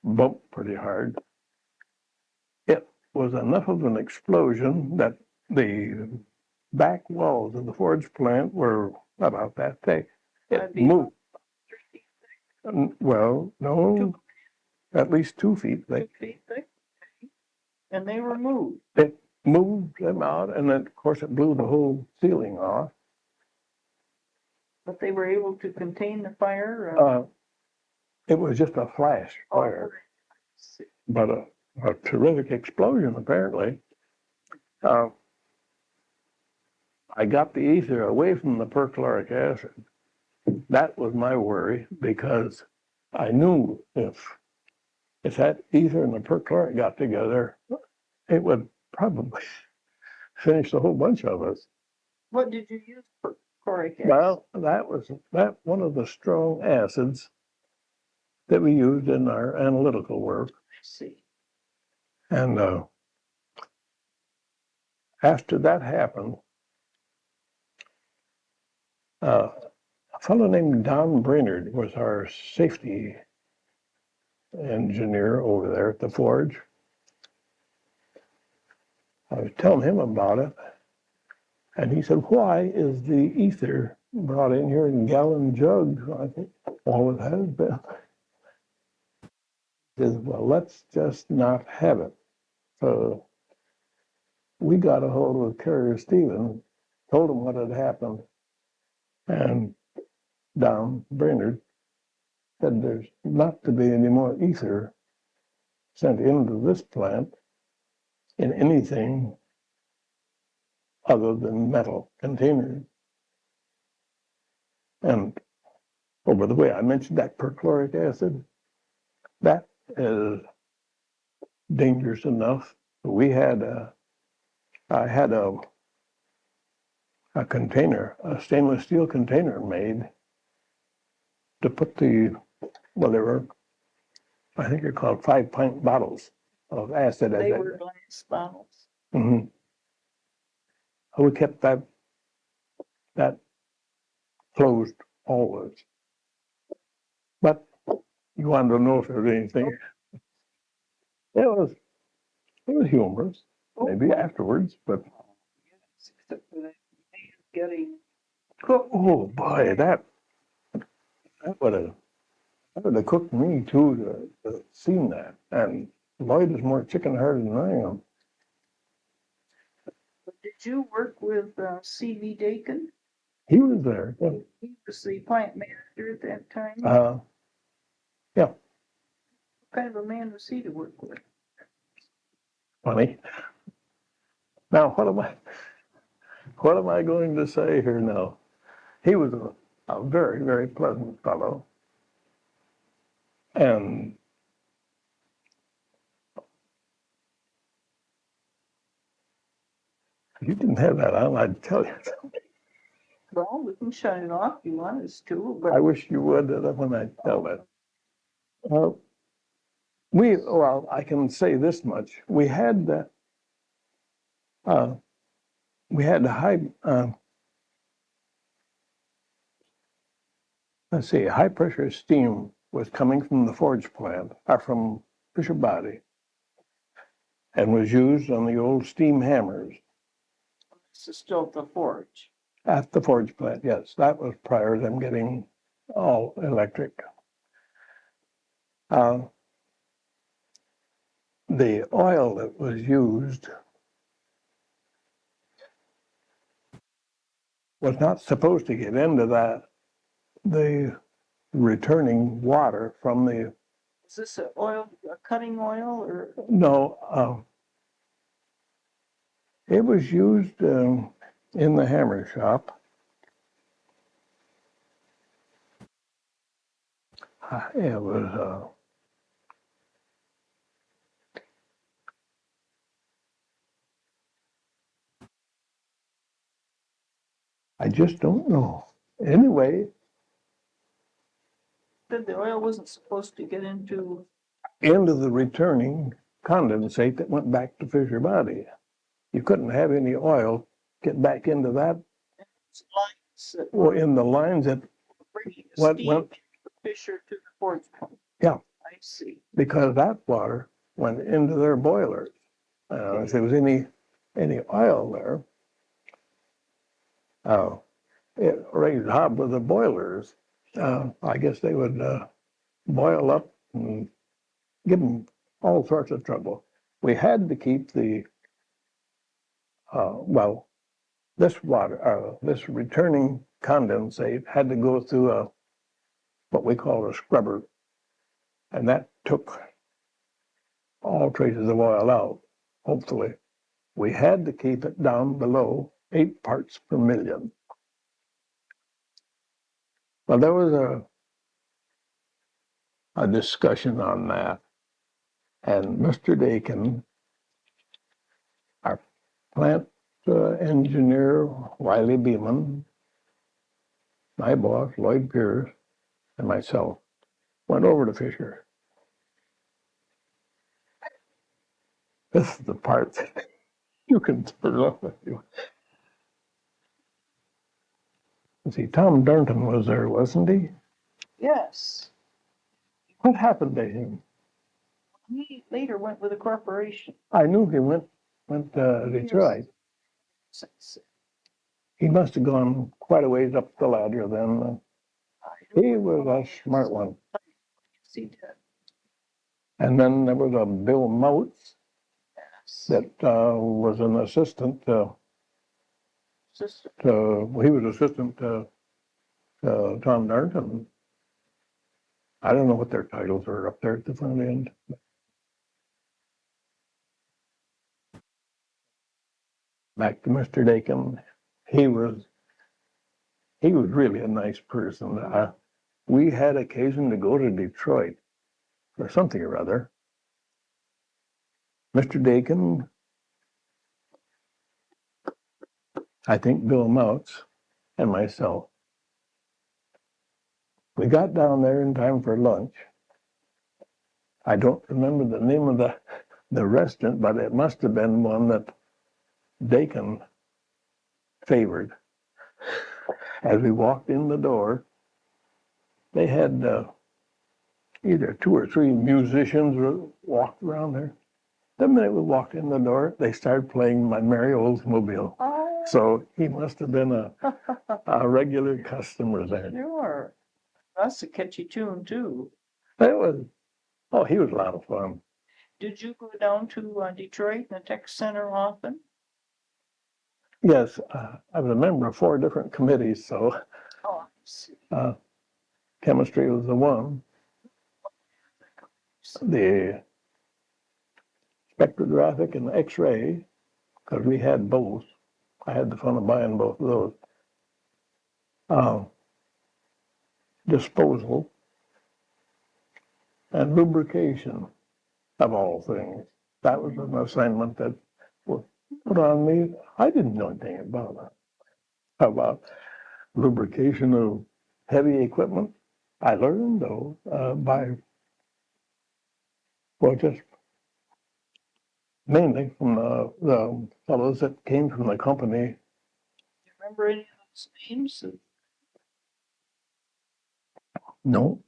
bumped pretty hard. It was enough of an explosion that the back walls of the forge plant were about that thick. It moved. Well, no, at least 2 feet thick. 2 feet thick? And they were moved. It moved them out, and then, of course, it blew the whole ceiling off. But they were able to contain the fire? It was just a flash fire, but a terrific explosion, apparently. I got the ether away from the perchloric acid. That was my worry, because I knew if that ether and the perchloric got together, it would probably finish a whole bunch of us. What did you use for perchloric acid? Well, that was one of the strong acids that we used in our analytical work. I see. And after that happened, a fellow named Don Brainerd was our safety engineer over there at the forge. I was telling him about it, and he said, "Why is the ether brought in here in gallon jugs?" I think all it has been. He says, "Well, let's just not have it." So we got a hold of Carrier Stephen, told him what had happened, and Don Brainerd said there's not to be any more ether sent into this plant in anything other than metal containers. And, oh, by the way, I mentioned that perchloric acid. That is dangerous enough. I had a container, a stainless steel container made to put well, there were, I think they're called 5-pint bottles of acid. They were glass bottles. Mm-hmm. We kept that closed always. But you wanted to know if there was anything. It was humorous, maybe afterwards, but Except for that man getting oh boy, that would have cooked me too to have seen that. And Lloyd is more chicken hearted than I am. But did Did you work with C.V. Dakin? He was there. Yeah. He was the plant manager at that time. Yeah. What kind of a man was he to work with? Funny. Now, what am I going to say here now? He was a very, very pleasant fellow. And if you didn't have that on, I'd tell you something. Well, we can shut it off if you want us to, but I wish you would when I tell it. Well, I can say this much. We had the high pressure steam was coming from the forge plant, or from Fisher Body, and was used on the old steam hammers. this is still at the forge. At the forge plant, yes. That was prior to them getting all electric. The oil that was used was not supposed to get into the returning water from the. Is this a cutting oil, or? No, it was used in the hammer shop. It was I just don't know. Anyway, Said the oil wasn't supposed to get into the returning condensate that went back to Fisher Body. You couldn't have any oil get back into that. lines that Well, were in the lines that bringing the went steam from Fisher to the forge plant. Yeah. I see. Because that water went into their boilers. If there was any oil there, it raised hob with the boilers. I guess they would boil up and give them all sorts of trouble. We had to keep the this returning condensate had to go through what we call a scrubber, and that took all traces of oil out. Hopefully, we had to keep it down below 8 parts per million. Well, there was a discussion on that, and Mr. Dakin, our plant engineer, Wiley Beeman, my boss, Lloyd Pierce, and myself went over to Fisher. This is the part that you can turn off if you. See, Tom Darnton was there, wasn't he? Yes. What happened to him? He later went with a corporation. I knew he went to Detroit. He must have gone quite a ways up the ladder then. He was a smart one. Yes, he did. And then there was a Bill Moutz that was an assistant he was assistant to Tom Darnton. I don't know what their titles are up there at the front end. Back to Mr. Dakin. He was really a nice person. We had occasion to go to Detroit for something or other. Mr. Dakin, I think Bill Moutz, and myself. We got down there in time for lunch. I don't remember the name of the restaurant, but it must have been one that Dakin favored. As we walked in the door, they had either 2 or 3 musicians walked around there. The minute we walked in the door, they started playing My Merry Oldsmobile. Oh. So he must have been a regular customer there. Sure. That's a catchy tune, too. He was a lot of fun. Did you go down to Detroit and the tech center often? Yes, I was a member of 4 different committees, so Oh, I see. Chemistry was the one. The spectrographic and X-ray, because we had both. I had the fun of buying both of those. Disposal and lubrication, of all things. That was an assignment that was put on me. I didn't know anything about lubrication of heavy equipment. I learned though just mainly from the fellows that came from the company. Do you remember any of those names? No,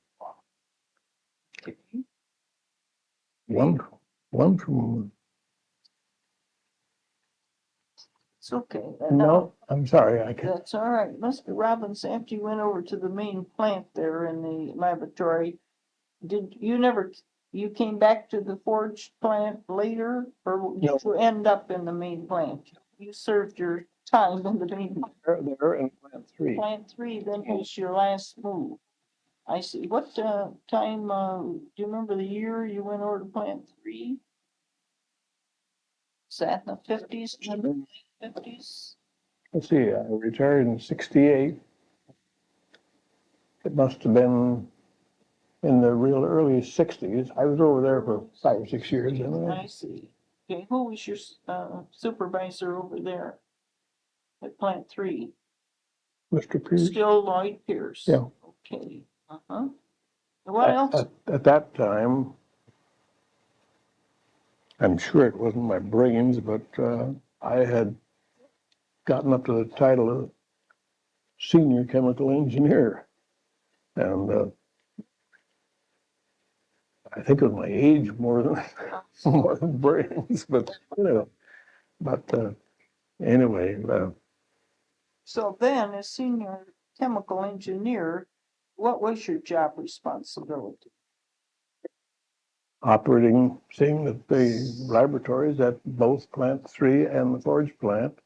Okay. one from. It's okay. No, I'm sorry, I can't. That's all right. Mr. Robbins, after you went over to the main plant there in the laboratory, did you you came back to the forge plant later, or did No. you end up in the main plant? You served your time in the main They're in plant 3. plant 3, then was your last move. I see. What time, do you remember the year you went over to plant 3? Is that in the 50s, late 50s? Let's see, I retired in 68. It must have been in the real early 60s. I was over there for 5 or 6 years anyway. I see. Okay, who was your supervisor over there at plant 3? Mr. Pierce. Still Lloyd Pierce? Yeah. Okay, uh-huh. What else? At that time, I'm sure it wasn't my brains, but I had gotten up to the title of senior chemical engineer. And I think it was my age more than brains, but anyway. So then, as senior chemical engineer, what was your job responsibility? Operating, seeing that the laboratories at both plant 3 and the forge plant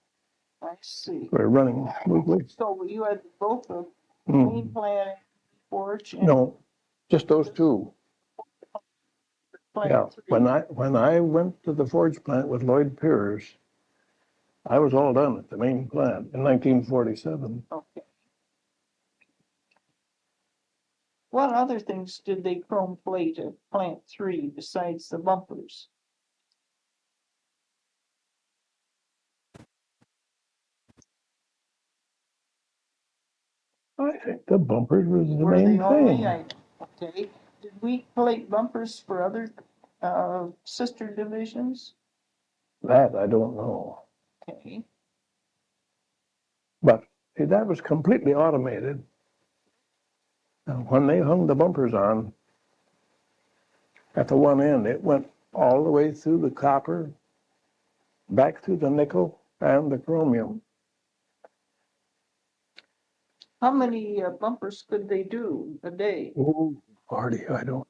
I see. were running smoothly. So you had both the main plant and forge and No, just those 2. plant Yeah, 3? when I went to the forge plant with Lloyd Pierce, I was all done at the main plant in 1947. Okay. What other things did they chrome plate at plant 3 besides the bumpers? I think the bumpers was the Were main they only? thing. Okay. Did we plate bumpers for other sister divisions? That I don't know. Okay. But see, that was completely automated. And when they hung the bumpers on, at the one end, it went all the way through the copper, back through the nickel and the chromium. How many bumpers could they do a day? Oh, Marty, I don't.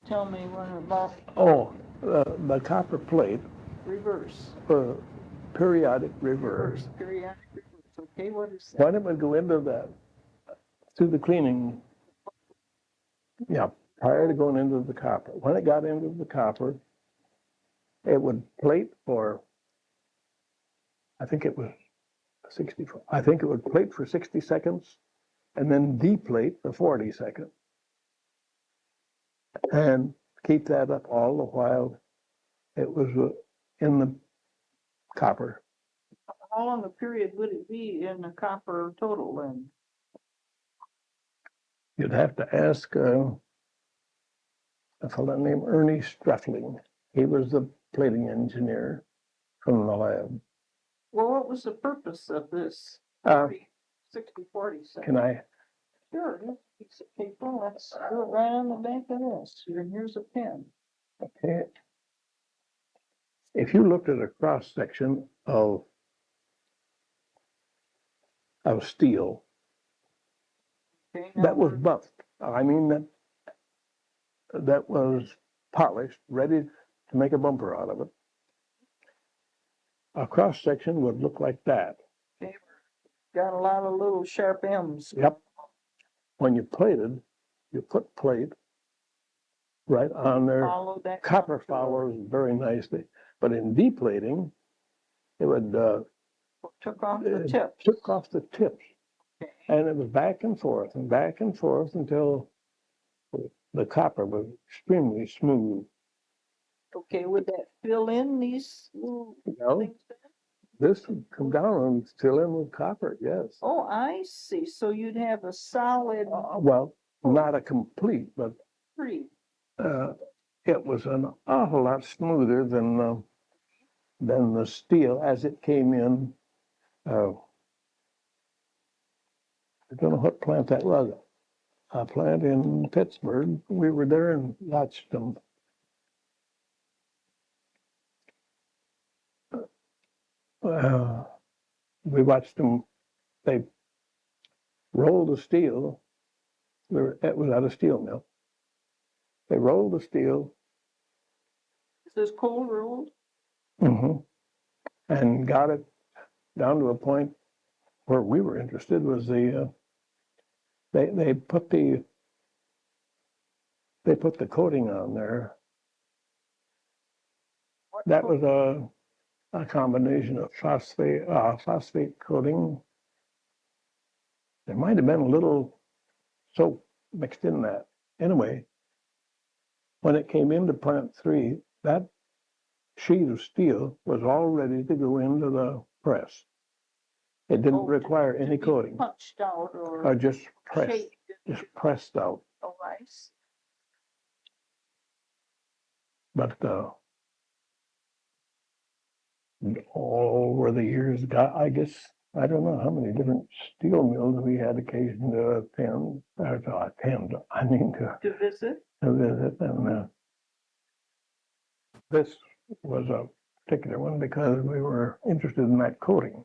Tell me one about Oh, the copper plate, reverse. periodic reverse. Periodic reverse. Okay, what is that? When it would go into through the cleaning, yeah, prior to going into the copper. When it got into the copper, it would plate for, I think it was 64. I think it would plate for 60 seconds and then deplate for 40 seconds. And keep that up all the while it was in the copper. How long a period would it be in the copper total then? You'd have to ask a fellow named Ernie Struffling. He was the plating engineer from the lab. Well, what was the purpose of this 60, 40 seconds? Can I? Sure. Piece of paper, let's do it right on the back of this. Here's a pen. Okay. If you looked at a cross section of steel Okay, that was buffed, I mean that was polished, ready to make a bumper out of it, a cross section would look like that. okay. Got a lot of little sharp M's. Yep. When you plated, you put plate right on there. Follow that Copper contour. follows very nicely, but in deplating, it would Took off the it tips. took off the tips, Okay. and it was back and forth until the copper was extremely smooth. Okay, would that fill in these little No, things then? this would come down and fill in with copper. Yes. Oh, I see. So you'd have a solid Well, not a complete, but three. it was an awful lot smoother than the steel as it came in. I don't know what plant that was. A plant in Pittsburgh. We were there and watched them. We watched them. They rolled the steel. It was at a steel mill. They rolled the steel. Is this cold rolled? And got it down to a point where we were interested was they put the coating on there. That was a combination of phosphate coating. There might have been a little soap mixed in that. Anyway, when it came into plant 3, that sheet of steel was all ready to go into the press. It didn't require any coating. Punched out or Just pressed, shaped. just pressed out. Oh, nice. But all over the years, I guess, I don't know how many different steel mills we had occasion to attend. I mean To visit? to visit. And this was a particular one because we were interested in that coating.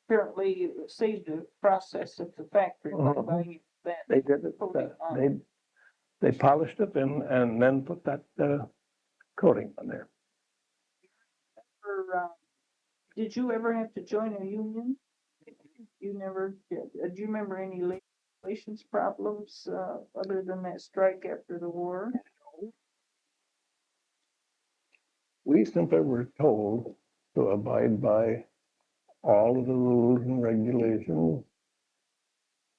Apparently saved the process at the factory by buying that. They did it. They polished it and then put that coating on there. Did you ever have to join a union? You never did. Do you remember any relations problems other than that strike after the war? We simply were told to abide by all of the rules and regulations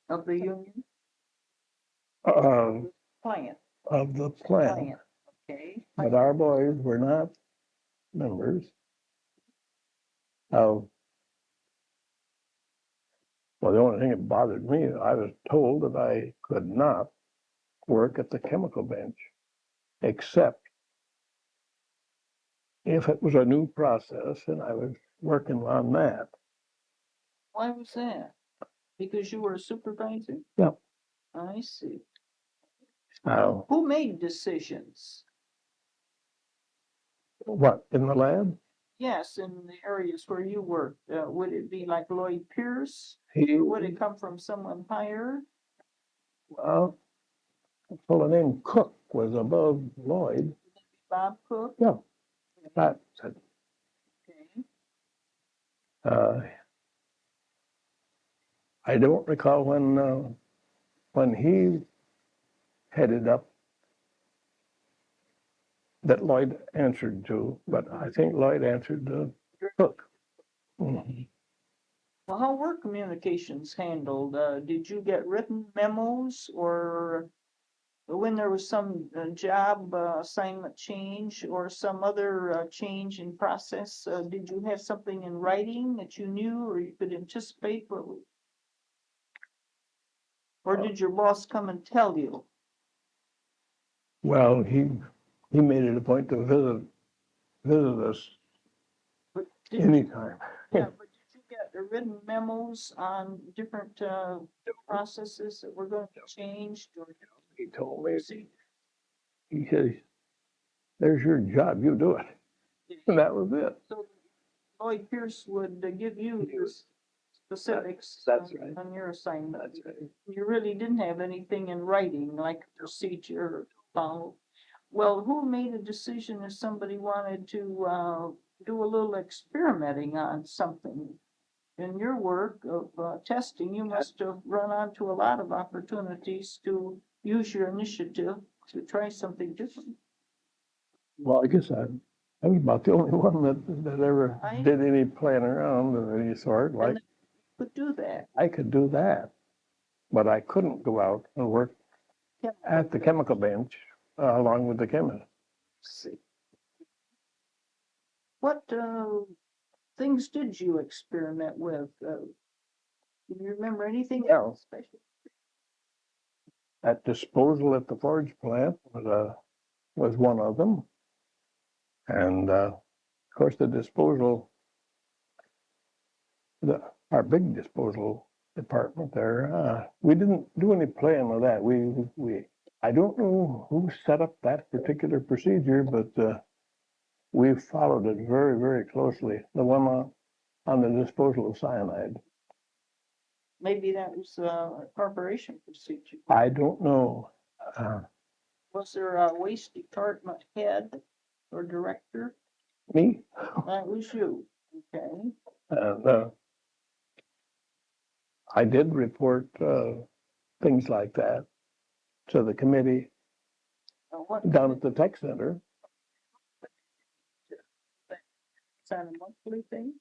Of the union? Plant. Of the plant. Okay. But our boys were not members of. Well, the only thing that bothered me, I was told that I could not work at the chemical bench, except if it was a new process and I was working on that. Why was that? Because you were a supervisor? Yep. I see. Who made decisions? What, in the lab? Yes, in the areas where you worked. Would it be like Lloyd Pierce? He, Or would it come from someone higher? well, a fellow named Cook was above Lloyd. Bob Cook? Yeah. That's it. Okay. I don't recall when he headed up that Lloyd answered to, but I think Lloyd answered to Cook. Mm-hmm. Well, how were communications handled? Did you get written memos or when there was some job assignment change or some other change in process? Did you have something in writing that you knew or you could anticipate? Or did your boss come and tell you? Well, he made it a point to visit us anytime. Yeah, but did you get written memos on different processes that were going to be changed or? He told me, See, he says, there's your job, you do it. And that was it. so Lloyd Pierce would give you He the was- specifics That's on, right. on your assignment. That's right. You really didn't have anything in writing, like a procedure followed. Well, who made a decision if somebody wanted to, do a little experimenting on something? In your work of, testing, you must have run onto a lot of opportunities to use your initiative to try something different. Well, I guess I was about the only one that ever did any playing around of any sort. Like, And could do that. I could do that, but I couldn't go out and work at the chemical bench along with the chemist. See. What, things did you experiment with? Do you remember anything Yeah. else special? That disposal at the forge plant was one of them. And of course, the disposal, our big disposal department there, we didn't do any playing with that. I don't know who set up that particular procedure, but we followed it very, very closely. The one on the disposal of cyanide. Maybe that was a corporation procedure. I don't know. Was there a waste department head or director? Me? That was you, okay? And I did report things like that to the committee What, down at the tech center. is that a monthly thing?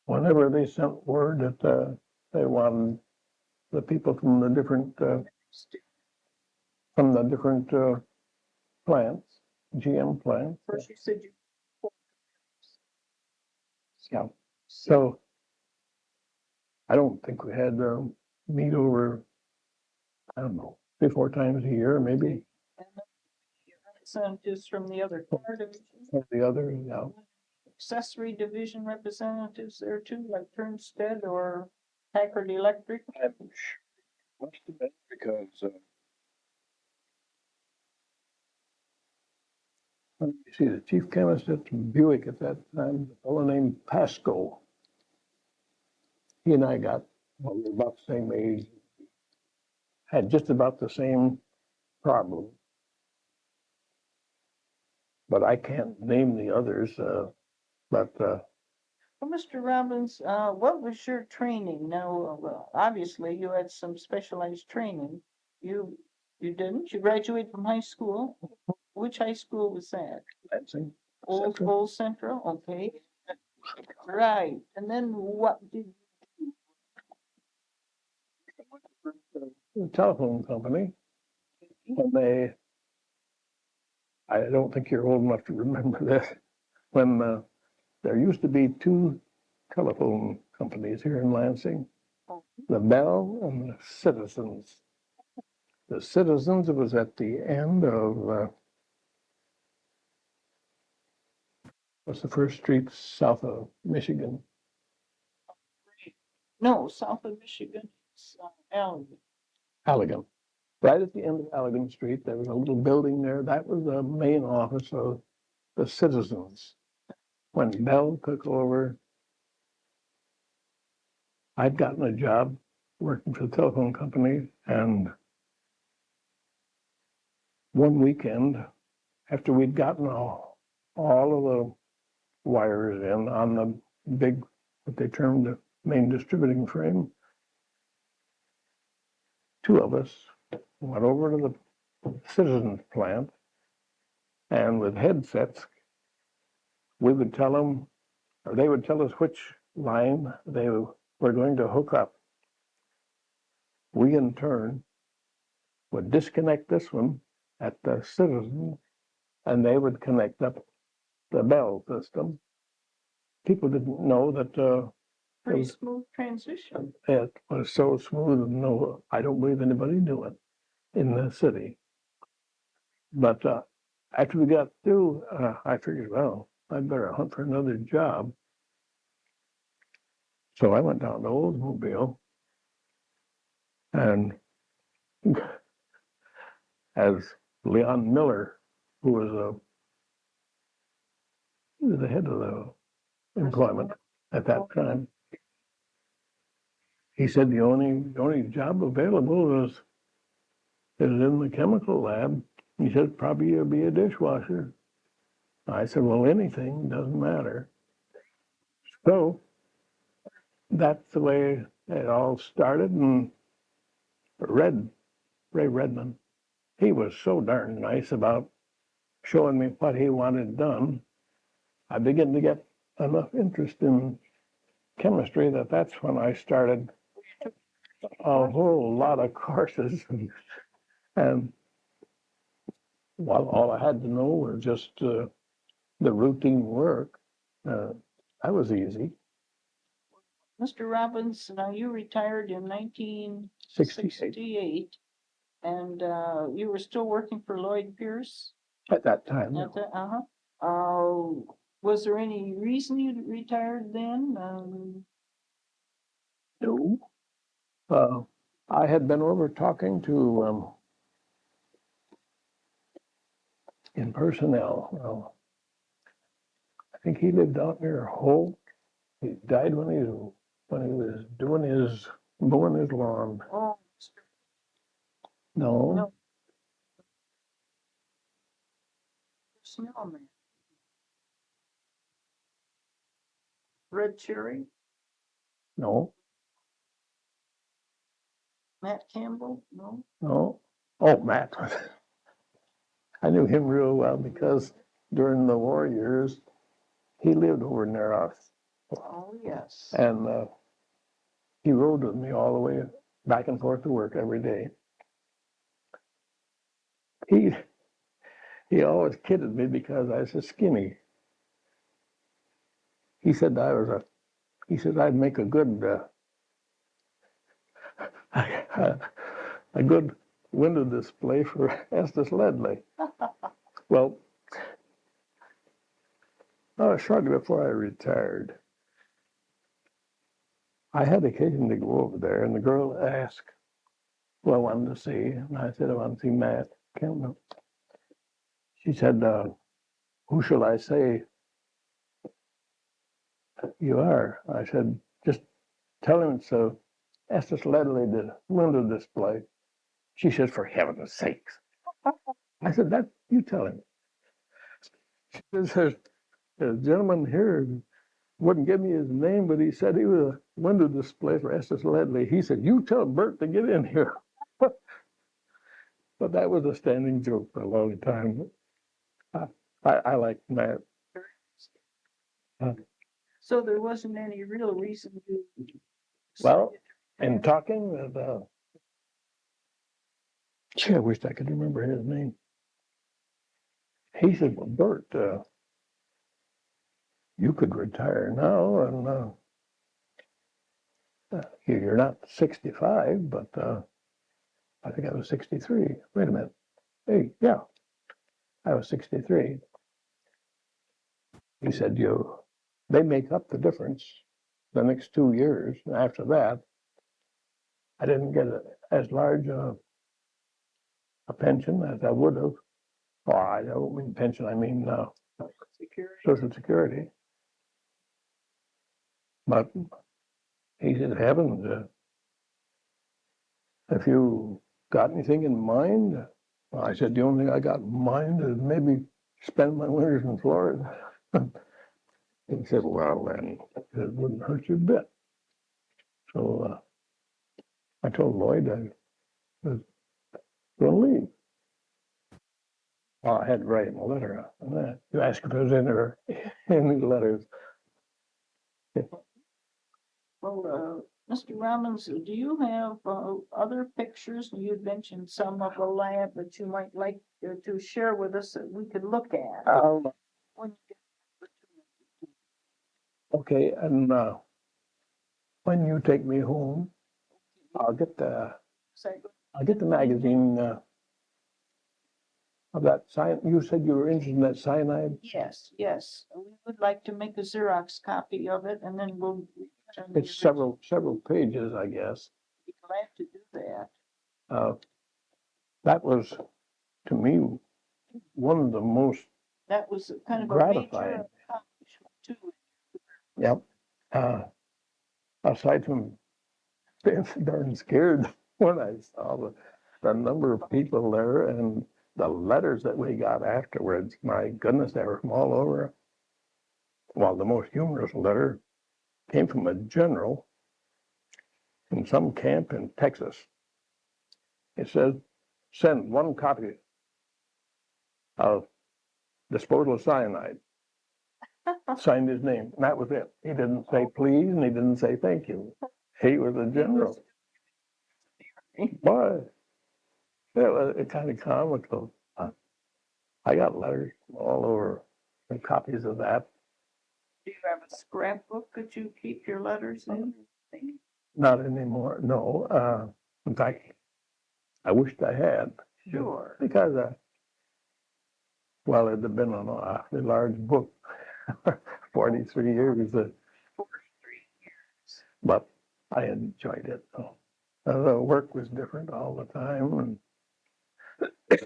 Whenever they sent word that they wanted the people from the different plants, GM plants. First you said you. Yeah. So I don't think we had meet over, I don't know, 3-4 times a year, maybe. And then your representatives from the other car division, Or the other, yeah. accessory division representatives there too, like Turnstead or Packard Electric. I'm sure it must have been because let me see, the chief chemist at Buick at that time, a fellow named Pasco. He and I got, well, we were about the same age, had just about the same problem. But I can't name the others, but Well, Mr. Robbins, what was your training? Now, well, obviously you had some specialized training. You didn't? You graduated from high school? Which high school was that? Lansing. Old Central, okay. Right, and then what did The telephone company, when I don't think you're old enough to remember this, when there used to be 2 telephone companies here in Lansing, the Bell and the Citizens. The Citizens was at the end of, what's the first street south of Michigan? No, south of Michigan, it's Allegan. Allegan. Right at the end of Allegan Street, there was a little building there. That was the main office of the Citizens. When Bell took over, I'd gotten a job working for the telephone company, and one weekend, after we'd gotten all of the wires in on the big, what they termed the main distributing frame, 2 of us went over to the Citizens plant, and with headsets, we would tell them, or they would tell us which line they were going to hook up. We, in turn, would disconnect this one at the Citizen, and they would connect up the Bell system. People didn't know that Pretty smooth transition. it was so smooth, and no, I don't believe anybody knew it in the city. But after we got through, I figured, well, I better hunt for another job. So I went down to Oldsmobile And as Leon Miller, who was the head of the employment at that time, he said the only job available is in the chemical lab. He said probably you'll be a dishwasher. I said, well, anything, doesn't matter. So that's the way it all started. And Ray Redmond, he was so darn nice about showing me what he wanted done. I began to get enough interest in chemistry that's when I started a whole lot of courses. And while all I had to know was just the routine work, that was easy. Mr. Robbins, now you retired in 1968, and you were still working for Lloyd Pierce? At that time. Was there any reason you retired then? No. I had been over talking to in personnel. Well, I think he lived out near Holt. He died when he was mowing his lawn. Oh, No. Snowman. Red Cherry? No. Matt Campbell? No. No. Oh, Matt. I knew him real well because during the war years, he lived over near us. Oh, yes. And he rode with me all the way back and forth to work every day. He always kidded me because I was so skinny. He said I'd make a good a good window display for Estes Ledley. Well, shortly before I retired, I had occasion to go over there, and the girl asked who I wanted to see, and I said I want to see Matt Campbell. She said, who shall I say you are? I said, just tell him it's Estes Ledley, the window display. She says, for heaven's sakes. I said, that you tell him. She says, there's a gentleman here wouldn't give me his name, but he said he was a window display for Estes Ledley. He said, you tell Bert to get in here. But that was a standing joke for a long time. I like Matt. So there wasn't any real reason to. Well, in talking with, I wish I could remember his name. He said, well, Bert, you could retire now, and you're not 65, but I think I was 63. Wait a minute. Hey, yeah, I was 63. He said, they make up the difference the next 2 years. And after that, I didn't get as large a pension as I would have. Oh, I don't mean pension, I mean Social Security. But he said, heavens, if you got anything in mind? I said, the only thing I got in mind is maybe spend my winters in Florida. He said, well, then it wouldn't hurt you a bit. So I told Lloyd I was going to leave. Well, I had to write him a letter on that. You asked if there was any letters. Well, Mr. Robbins, do you have other pictures? You'd mentioned some of the lab that you might like to share with us that we could look at. When you get the okay, and when you take me home, I'll get the magazine of that cyanide. You said you were interested in that cyanide? Yes. We would like to make a Xerox copy of it, and then we'll. It's several pages, I guess. Be glad to do that. That was, to me, one of the most That was kind of a gratifying. major accomplishment too. Yep. Aside from being darn scared when I saw the number of people there and the letters that we got afterwards, my goodness, they were from all over. Well, the most humorous letter came from a general in some camp in Texas. It says, send 1 copy of Disposal of Cyanide. Signed his name, and that was it. He didn't say please, and he didn't say thank you. He was a general. But it was kind of comical. I got letters all over and copies of that. Do you have a scrapbook that you keep your letters in? Not anymore, no. In fact, I wished I had. Sure. Because, well, it'd have been on a large book, 43 years. 43 years. But I enjoyed it. The work was different all the time. And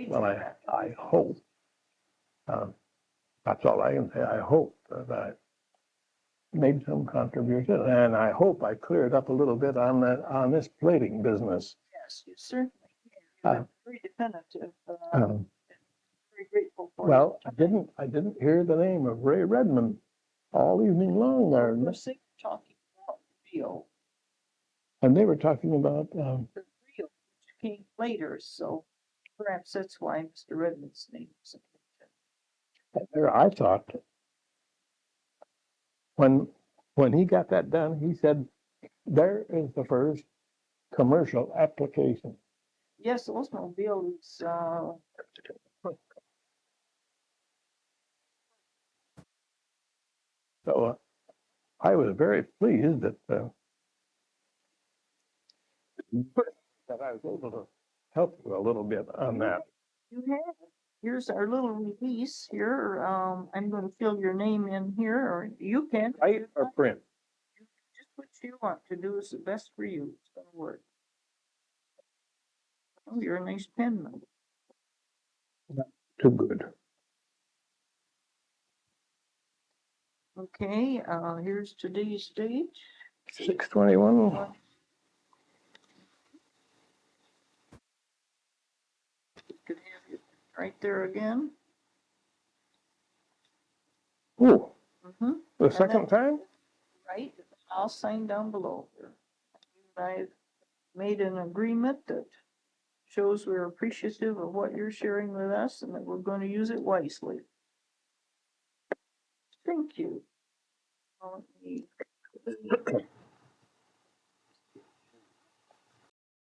well, I hope, that's all I can say. I hope that I made some contribution, and I hope I cleared up a little bit on this plating business. Yes, you certainly can. You're very definitive. Very grateful for well, I didn't hear the name of Ray Redmond all evening long there. We're talking about Rio. And they were talking about The Rio, which came later, so perhaps that's why Mr. Redmond's name was mentioned. there. I thought when he got that done, he said, there is the first commercial application. Yes, Oldsmobile is So I was very pleased that I was able to help you a little bit on that. you have. Here's our little release here. I'm going to fill your name in here, or you can. Write or print? Just what you want to do is the best for you. It's going to work. Oh, you're a nice penman. Not too good. Okay, here's today's date. 6/21. Could have it right there again. Oh, Mm-hmm. the second time? Right, I'll sign down below here. I've made an agreement that shows we're appreciative of what you're sharing with us and that we're going to use it wisely. Thank you. Let me